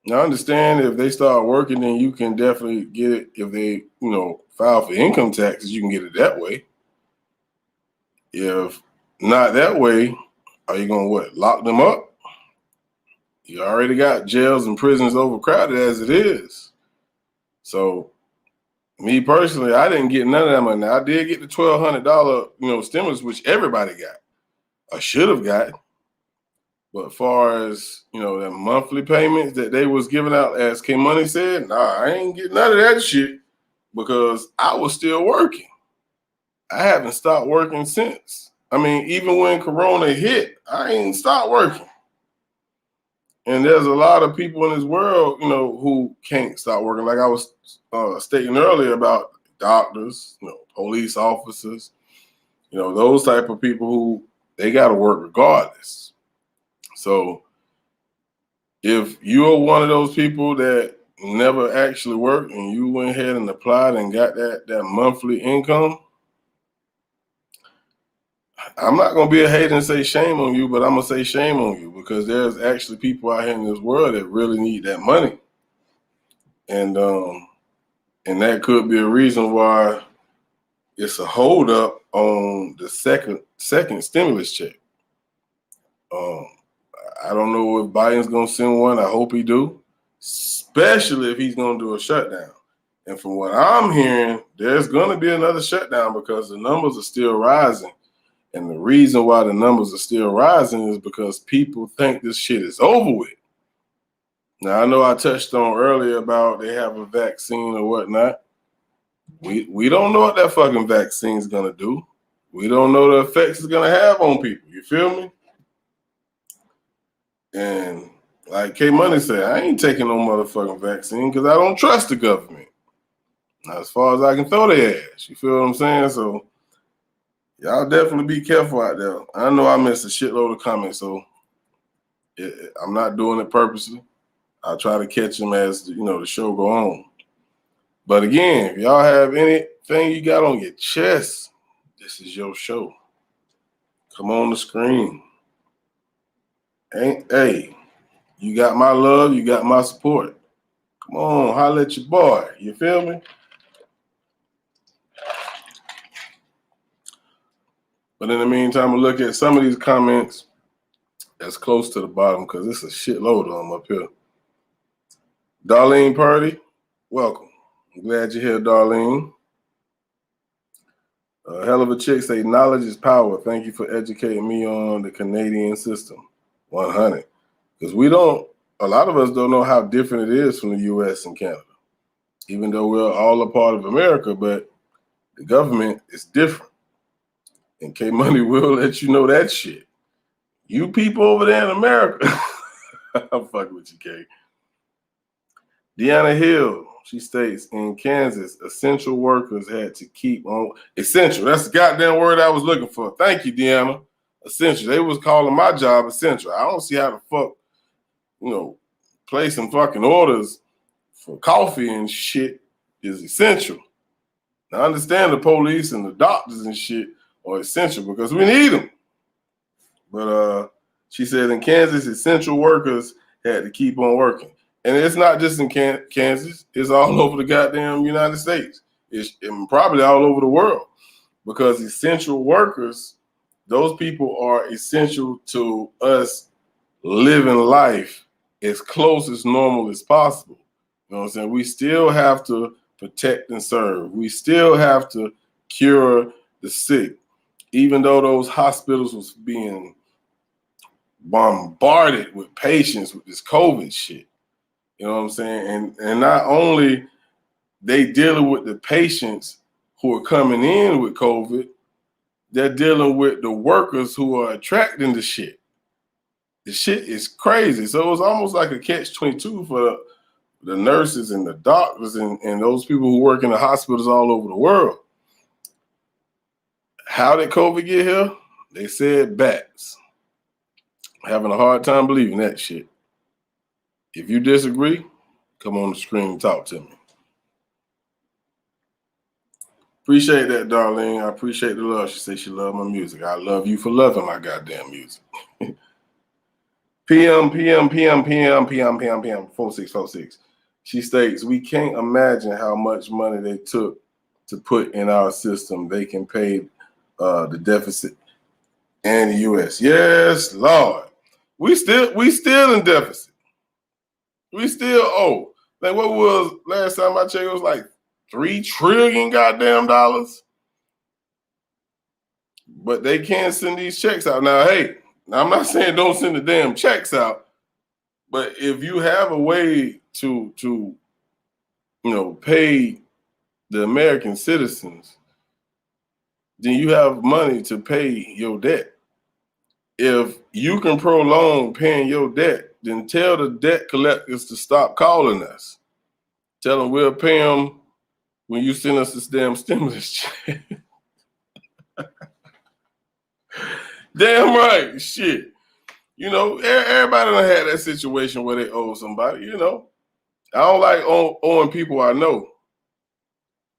Now, I understand if they start working, then you can definitely get it. If they, file for income taxes, you can get it that way. If not that way, are you gonna lock them up? You already got jails and prisons overcrowded as it is. So, me personally, I didn't get none of that money. I did get the $1,200, stimulus, which everybody got. I should have gotten. But as far as, the monthly payments that they was giving out, as K Money said, nah, I ain't getting none of that shit because I was still working. I haven't stopped working since. I mean, even when Corona hit, I ain't stopped working. And there's a lot of people in this world, who can't stop working. Like I was stating earlier about doctors, police officers, those type of people who they got to work regardless. So if you're one of those people that never actually worked and you went ahead and applied and got that monthly income, I'm not going to be a hater and say shame on you, but I'm going to say shame on you because there's actually people out here in this world that really need that money. And that could be a reason why it's a hold up on the second stimulus check. I don't know if Biden's going to send one. I hope he do, especially if he's going to do a shutdown. And from what I'm hearing, there's going to be another shutdown because the numbers are still rising. And the reason why the numbers are still rising is because people think this shit is over with. Now, I know I touched on earlier about they have a vaccine or whatnot. We don't know what that fucking vaccine is going to do. We don't know the effects it's going to have on people. You feel me? And like K Money said, I ain't taking no motherfucking vaccine because I don't trust the government. Not as far as I can throw their ass. You feel what I'm saying? So y'all definitely be careful out there. I know I missed a shitload of comments, so I'm not doing it purposely. I'll try to catch them as the show go on. But again, if y'all have anything you got on your chest, this is your show. Come on the screen. Hey, you got my love, you got my support. Come on, holla at your boy. You feel me? But in the meantime, we'll look at some of these comments that's close to the bottom because it's a shitload of them up here. Darlene Purdy, welcome. I'm glad you're here, Darlene. Hell of a chick say, knowledge is power. Thank you for educating me on the Canadian system. 100. Because a lot of us don't know how different it is from the U.S. and Canada. Even though we're all a part of America, but the government is different. And K Money will let you know that shit. You people over there in America. I'm fucking with you, K. Deanna Hill, she states, in Kansas, essential workers had to keep on. Essential, that's the goddamn word I was looking for. Thank you, Deanna. Essential. They was calling my job essential. I don't see how the fuck, placing fucking orders for coffee and shit is essential. Now, I understand the police and the doctors and shit are essential because we need them. But she said in Kansas, essential workers had to keep on working. And it's not just in Kansas. It's all over the goddamn United States. It's probably all over the world because essential workers, those people are essential to us living life as close as normal as possible. You know what I'm saying? We still have to protect and serve. We still have to cure the sick. Even though those hospitals was being bombarded with patients with this COVID shit. You know what I'm saying? And not only they dealing with the patients who are coming in with COVID, they're dealing with the workers who are attracting the shit. The shit is crazy. So it's almost like a catch-22 for the nurses and the doctors and those people who work in the hospitals all over the world. How did COVID get here? They said bats. Having a hard time believing that shit. If you disagree, come on the screen and talk to me. Appreciate that, Darlene. I appreciate the love. She said she loved my music. I love you for loving my goddamn music. PM 4646. She states, we can't imagine how much money they took to put in our system. They can pay the deficit and the U.S. Yes, Lord. We still in deficit. We still owe. Like, what was last time I checked? It was like $3 trillion goddamn dollars. But they can't send these checks out. Now, hey, I'm not saying don't send the damn checks out, but if you have a way to pay the American citizens, then you have money to pay your debt. If you can prolong paying your debt, then tell the debt collectors to stop calling us. Tell them we'll pay them when you send us this damn stimulus check. Damn right, shit. Everybody done had that situation where they owe somebody, I don't like owing people I know.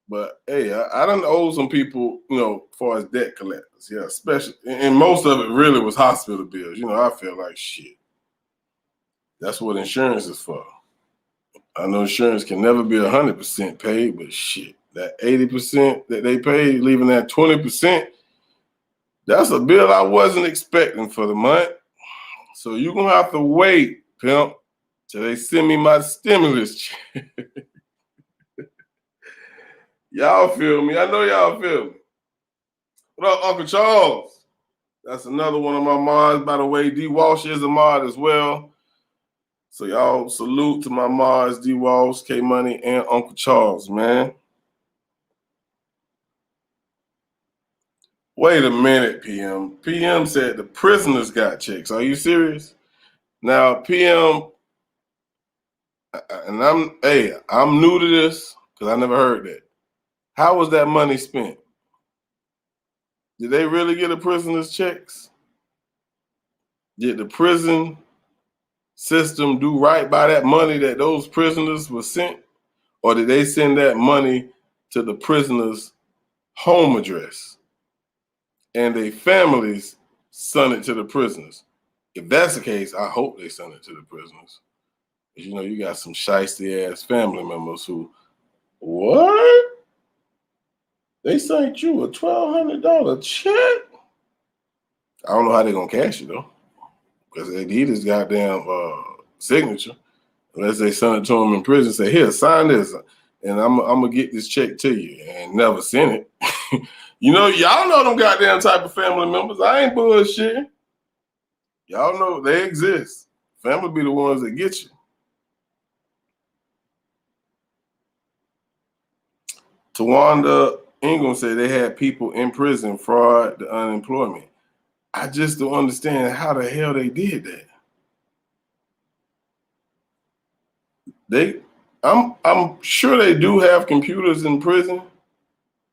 But, hey, I done owe some people, as far as debt collectors. Yeah, especially, and most of it really was hospital bills. I feel like shit. That's what insurance is for. I know insurance can never be 100% paid, but shit, that 80% that they paid, leaving that 20%, that's a bill I wasn't expecting for the month. So you're going to have to wait, pimp, till they send me my stimulus check. Y'all feel me? I know y'all feel me. What up, Uncle Charles? That's another one of my mods. By the way, D. Walsh is a mod as well. So y'all salute to my mods, D. Walsh, K Money, and Uncle Charles, man. Wait a minute, PM. PM said the prisoners got checks. Are you serious? Now, PM, and I'm new to this because I never heard that. How was that money spent? Did they really get the prisoners' checks? Did the prison system do right by that money that those prisoners were sent? Or did they send that money to the prisoners' home address? And their families sent it to the prisoners. If that's the case, I hope they send it to the prisoners. Because, you got some shiesty-ass family members who, what? They sent you a $1,200 check? I don't know how they're going to cash it, though. Because they need his goddamn signature. Unless they send it to him in prison, say, here, sign this, and I'm going to get this check to you, and never send it. Y'all know them goddamn type of family members. I ain't bullshitting. Y'all know they exist. Family be the ones that get you. Tawanda Ingram said they had people in prison, fraud, the unemployment. I just don't understand how the hell they did that. I'm sure they do have computers in prison.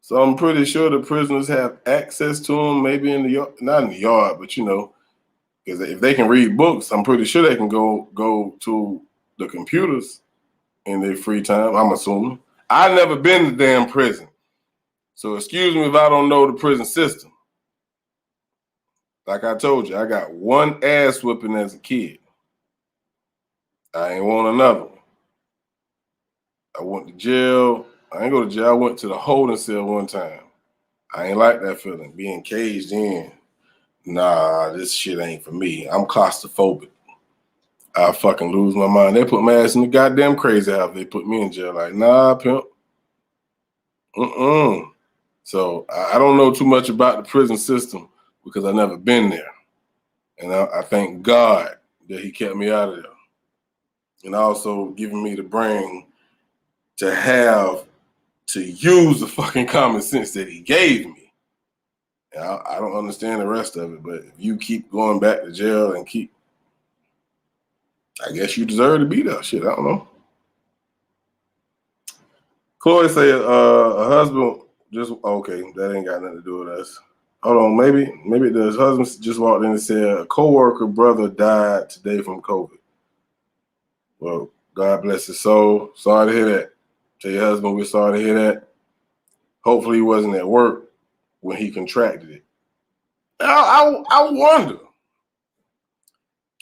So I'm pretty sure the prisoners have access to them, maybe in the yard, not in the yard, but because if they can read books, I'm pretty sure they can go to the computers in their free time, I'm assuming. I've never been to damn prison. So excuse me if I don't know the prison system. Like I told you, I got one ass whipping as a kid. I ain't want another one. I went to jail. I ain't go to jail. I went to the holding cell one time. I ain't like that feeling, being caged in. Nah, this shit ain't for me. I'm claustrophobic. I fucking lose my mind. They put my ass in the goddamn crazy house. They put me in jail. Like, nah, pimp. So I don't know too much about the prison system because I've never been there. And I thank God that he kept me out of there. And also giving me the brain to have to use the fucking common sense that he gave me. And I don't understand the rest of it, but if you keep going back to jail and I guess you deserve to be there. Shit, I don't know. Chloe said a husband okay, that ain't got nothing to do with us. Hold on, maybe the husband just walked in and said a co-worker brother died today from COVID. Well, God bless his soul. Sorry to hear that. Tell your husband we're sorry to hear that. Hopefully he wasn't at work when he contracted it. I wonder,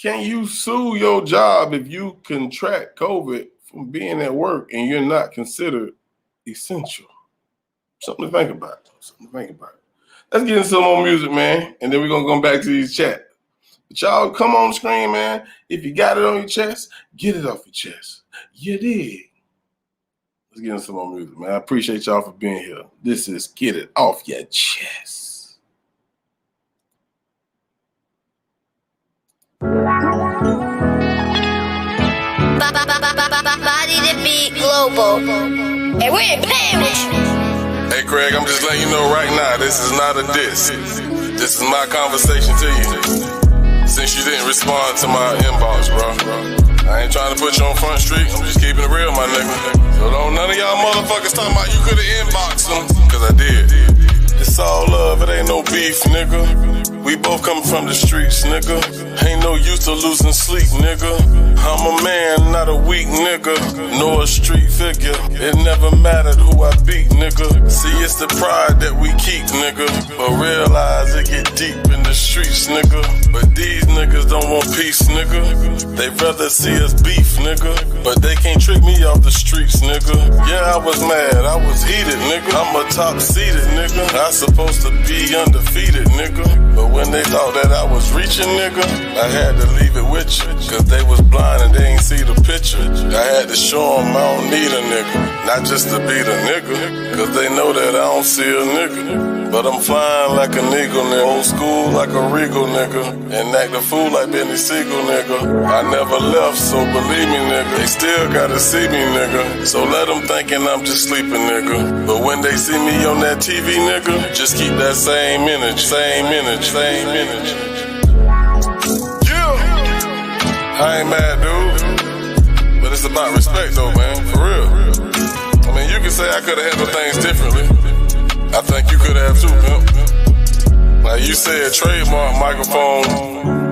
can you sue your job if you contract COVID from being at work and you're not considered essential? Something to think about. Let's get into some more music, man. And then we're going to go back to these chat. But y'all come on the screen, man. If you got it on your chest, get it off your chest. You did. Let's get into some more music, man. I appreciate y'all for being here. This is Get It Off Your Chest. Body the beat global. And we ain't playing with you. Hey, Craig, I'm just letting you know right now, this is not a diss. This is my conversation to you. Since you didn't respond to my inbox, bro. I ain't trying to put you on Front Street. I'm just keeping it real, my nigga. So don't none of y'all motherfuckers talking about you could've inboxed them. Cause I did. It's all love, it ain't no beef, nigga. We both come from the streets, nigga. Ain't no use to losing sleep, nigga. I'm a man, not a weak nigga, nor a street figure. It never mattered who I beat, nigga. See, it's the pride that we keep, nigga. But realize it get deep in the streets, nigga. But these niggas don't want peace, nigga. They rather see us beef, nigga. But they can't trick me off the streets, nigga. Yeah, I was mad, I was heated, nigga. I'm a top-seeded, nigga. I supposed to be undefeated, nigga. But when they thought that I was reaching, nigga, I had to leave it with you. Cause they was blind and they ain't see the picture. I had to show them I don't need a nigga. Not just to be the nigga. Cause they know that I don't see a nigga. But I'm flying like an eagle, nigga. Old school like a regal, nigga. And act a fool like Benny Siegel, nigga. I never left, so believe me, nigga. They still gotta see me, nigga. So let them thinking I'm just sleeping, nigga. But when they see me on that TV, nigga, just keep that same energy, same energy, same energy. Yeah! I ain't mad, dude. But it's about respect, though, man. For real. I mean, you can say I could've handled things differently. I think you could have too, pimp. Like you said, trademark microphone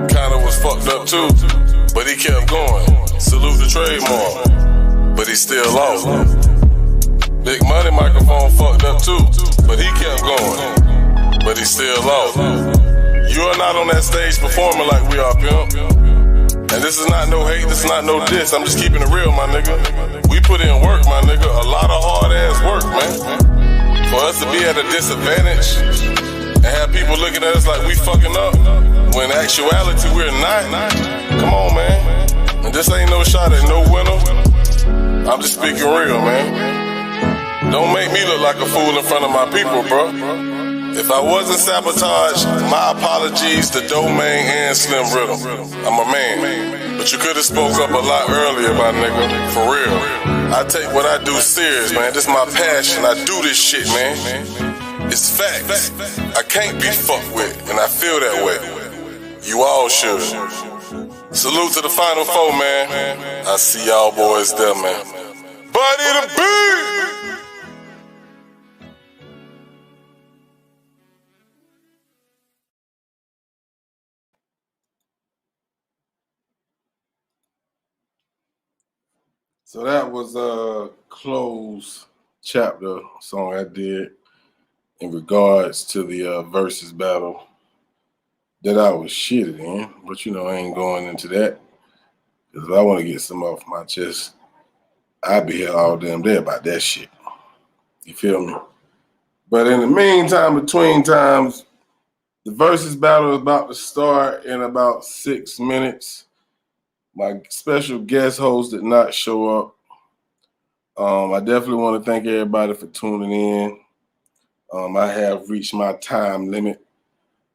kinda was fucked up too. But he kept going. Salute the trademark. But he still lost. Big Money microphone fucked up too. But he kept going. But he still lost. You are not on that stage performing like we are, pimp. And this is not no hate, this is not no diss. I'm just keeping it real, my nigga. We put in work, my nigga. A lot of hard ass work, man. For us to be at a disadvantage and have people looking at us like we fucking up, when in actuality we're not. Come on, man. And this ain't no shot at no winner. I'm just speaking real, man. Don't make me look like a fool in front of my people, bro. If I wasn't sabotaged, my apologies to Domain and Slim Riddle. I'm a man. But you could've spoke up a lot earlier, my nigga. For real. I take what I do serious, man. This is my passion. I do this shit, man. It's facts. I can't be fucked with, and I feel that way. You all should. Salute to the Final Four, man. I see y'all boys there, man. Body the beat! So that was a closed chapter song I did in regards to the versus battle that I was shitted in. But you know, I ain't going into that. Because if I want to get some off my chest, I'll be here all damn day about that shit. You feel me? But in the meantime, between times, the versus battle is about to start in about 6 minutes. My special guest host did not show up. I definitely want to thank everybody for tuning in. I have reached my time limit.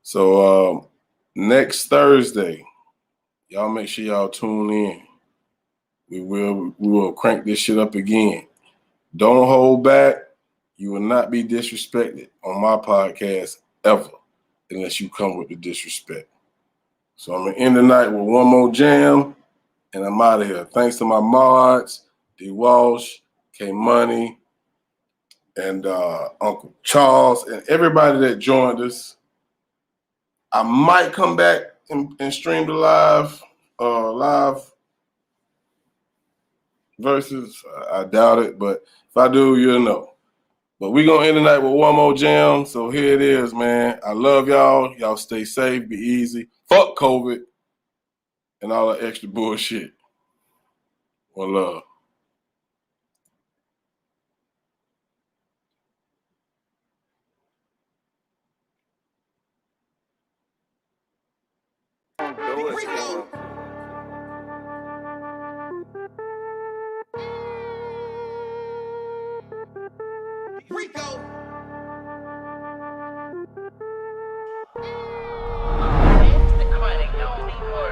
So next Thursday, y'all make sure y'all tune in. We will crank this shit up again. Don't hold back. You will not be disrespected on my podcast ever unless you come with the disrespect. So I'm going to end the night with one more jam, and I'm out of here. Thanks to my mods, D. Walsh, K Money, and Uncle Charles, and everybody that joined us. I might come back and stream the live versus. I doubt it, but if I do, you'll know. But we're going to end the night with one more jam. So here it is, man. I love y'all. Y'all stay safe, be easy. Fuck COVID and all that extra bullshit. One love.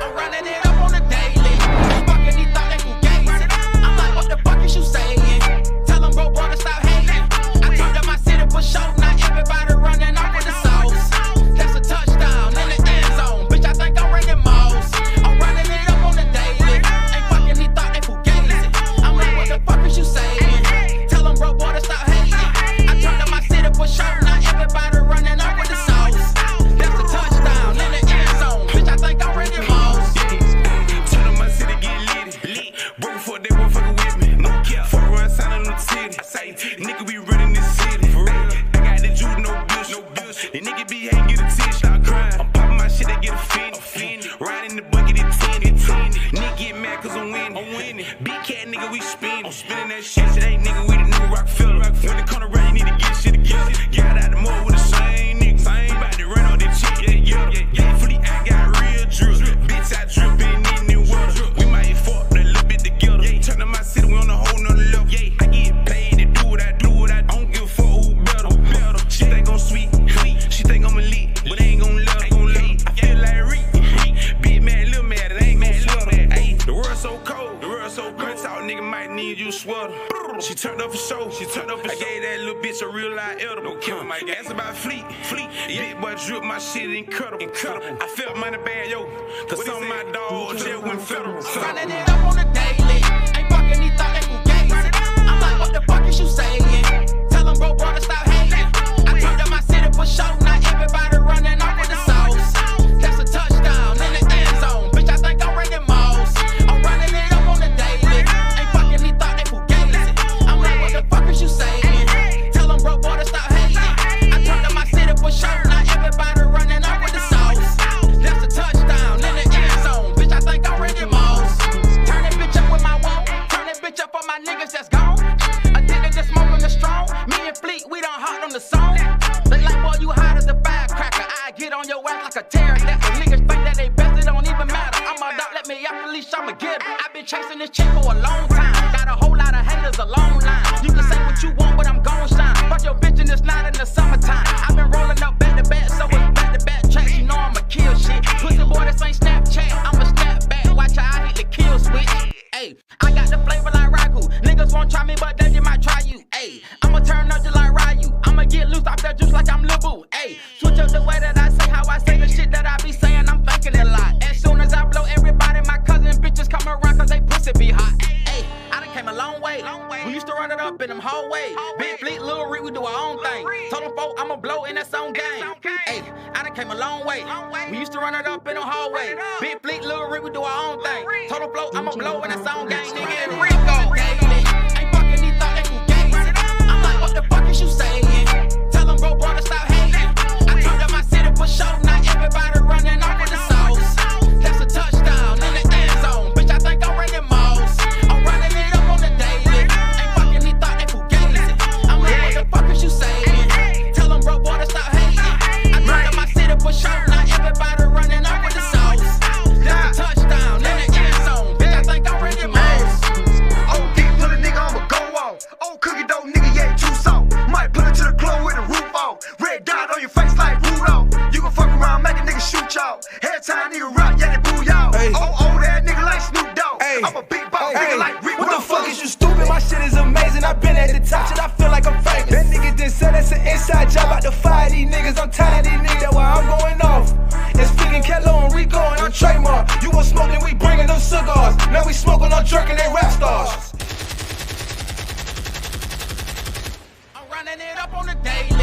I'm running it up on the daily. Fucking these thought they fugazi. I'm like, what the fuck is you saying? Tell them bro, boy, to stop hating. I turned up my city for show. Now everybody running off with the sauce. That's a touchdown in the end zone. Bitch, I think I'm Randy Moss. I'm running it up on the daily. Ain't fucking these thought they fugazi. I'm like, what the fuck is you saying? Tell them bro, boy, to stop hating. I turned up my city for show. Now everybody running off with the sauce. That's a touchdown in the end zone. Bitch, I think I'm Randy Moss. Turn on my city, get lit. Broke before they won't fucking with me. No cap. Fuck around, sign on the city. Say, nigga, we running this city. For real. I got the juice, no bullshit. The nigga be hating, get a titty, start crying. I'm popping my shit, they get offended. Riding the bucket, it's 10. Nigga get mad cause I'm winning. Big cat, nigga, we spin. I'm spinning that shit. Ain't nigga, we the new Rockefeller. When it come around, you need to get shit together. Get out the mud with the same niggas. I ain't about to run on this shit. Yeah. Fleet, I got real drip. Bitch, I drippin' in the water. We might fuck a little bit together. Turn to my city, we on a whole nother level. I get paid to do what I do. I don't give a fuck who better. She think I'm sweet. She think I'm elite. But I ain't gon' let her. I feel like Reek. Big mad, little mad. It ain't gon' sweat her. The world's so cold. Good talk, nigga might need you sweater. She turned up for show. I gave that little bitch a real live elder. Don't kill my gas about fleet. Big boy drip, my shit incredible. I felt money bad, yo. Cause some of my dogs just went federal. Running it up on the daily. Ain't fucking these thought they fugazi. I'm like, what the fuck is you saying? Tell them bro, to stop hating. I turned up my city for show. Now everybody running off with the sauce. That's a touchdown in the end zone. Bitch, I think I'm Randy Moss. I'm running it up on the daily. Ain't fucking these thought they fugazi. I'm like, what the fuck is you saying? Tell them bro, to stop hating. I turned up my city for show. Now everybody running off with the sauce. That's a touchdown in the end zone. Bitch, I think I'm Randy Moss. Turn that bitch up with my wall. Turn that bitch up for my niggas that's gone. Addicted to smoking the strong. Me and Fleet, we done hot on the song. They like, boy, you hot as a firecracker. I get on your ass like a pterodactyl. Niggas think that they best, it don't even matter. I'm a dog, let me off the leash, I'ma get it. I've been chasing this chick for a long time. Got a whole lot of haters, a long line. You can say what you want, but I'm gon' shine. Fuck your bitch and it's not in the summertime. I've been rolling up back to back, so it's back to back tracks. You know I'ma kill shit. Pussy boy, this ain't Snapchat. I'ma snap back, watch how I hit the kill switch. Ayy, I got the flavor like Ragu. Niggas won't try me, but they just might try you. Ayy, I'ma turn up just like Ryu. I'ma get loose off that juice like I'm Lil Boo. Ayy, switch up the way that I say, how I say the shit that I be saying. I'm thinking it a lot. As soon as I blow everybody, my cousins bitches come around cause they pussy be hot. Ayy, I done came a long way. We used to run it up in them hallways. Big Fleet, Lil Rick, we do our own thing. Told them folk I'ma blow in that song game. Ayy, I done came a long way. We used to run it up in them hallways. Big Fleet, Lil Rick, we do our own thing. Told them folk I'ma blow in that song game. Nigga and Rico. Ain't fucking these thought they fugazi. I'm like, what the fuck is you saying? Tell them bro, to stop hating. I turned up my city for show. Now everybody running off with the sauce. That's a touchdown in the end zone. Bitch, I think I'm Randy Moss. I'm running it up on the daily. Ain't fucking these thought they fugazi. I'm like, what the fuck is you saying? Tell them bro, to stop hating. I turned up my city for show. Now everybody running off with the sauce. That's a touchdown in the end zone. Bitch, I think I'm Randy Moss. Oh, deep, put a nigga, I'ma go off. Oh, cookie dough, nigga, yeah, too soft. Might put it to the club with the roof off. Red dot on your face like Rudolph. You can fuck around, make a nigga shoot y'all. Head time, nigga rock, yeah, they boo y'all. Oh, that nigga like Snoop Dogg. I'm a big boss, nigga like Rick. What the fuck is you stupid? My shit is amazing. I've been at the top, shit, I feel like I'm famous. That nigga just said that's an inside job. About to fire these niggas, I'm tired of these niggas. That's why I'm going off. It's freaking Kello and Rico and I'm trademark. You gon' smoke, then we bringing them cigars. Now we smoking on jerk and they rap stars. I'm running it up on the daily.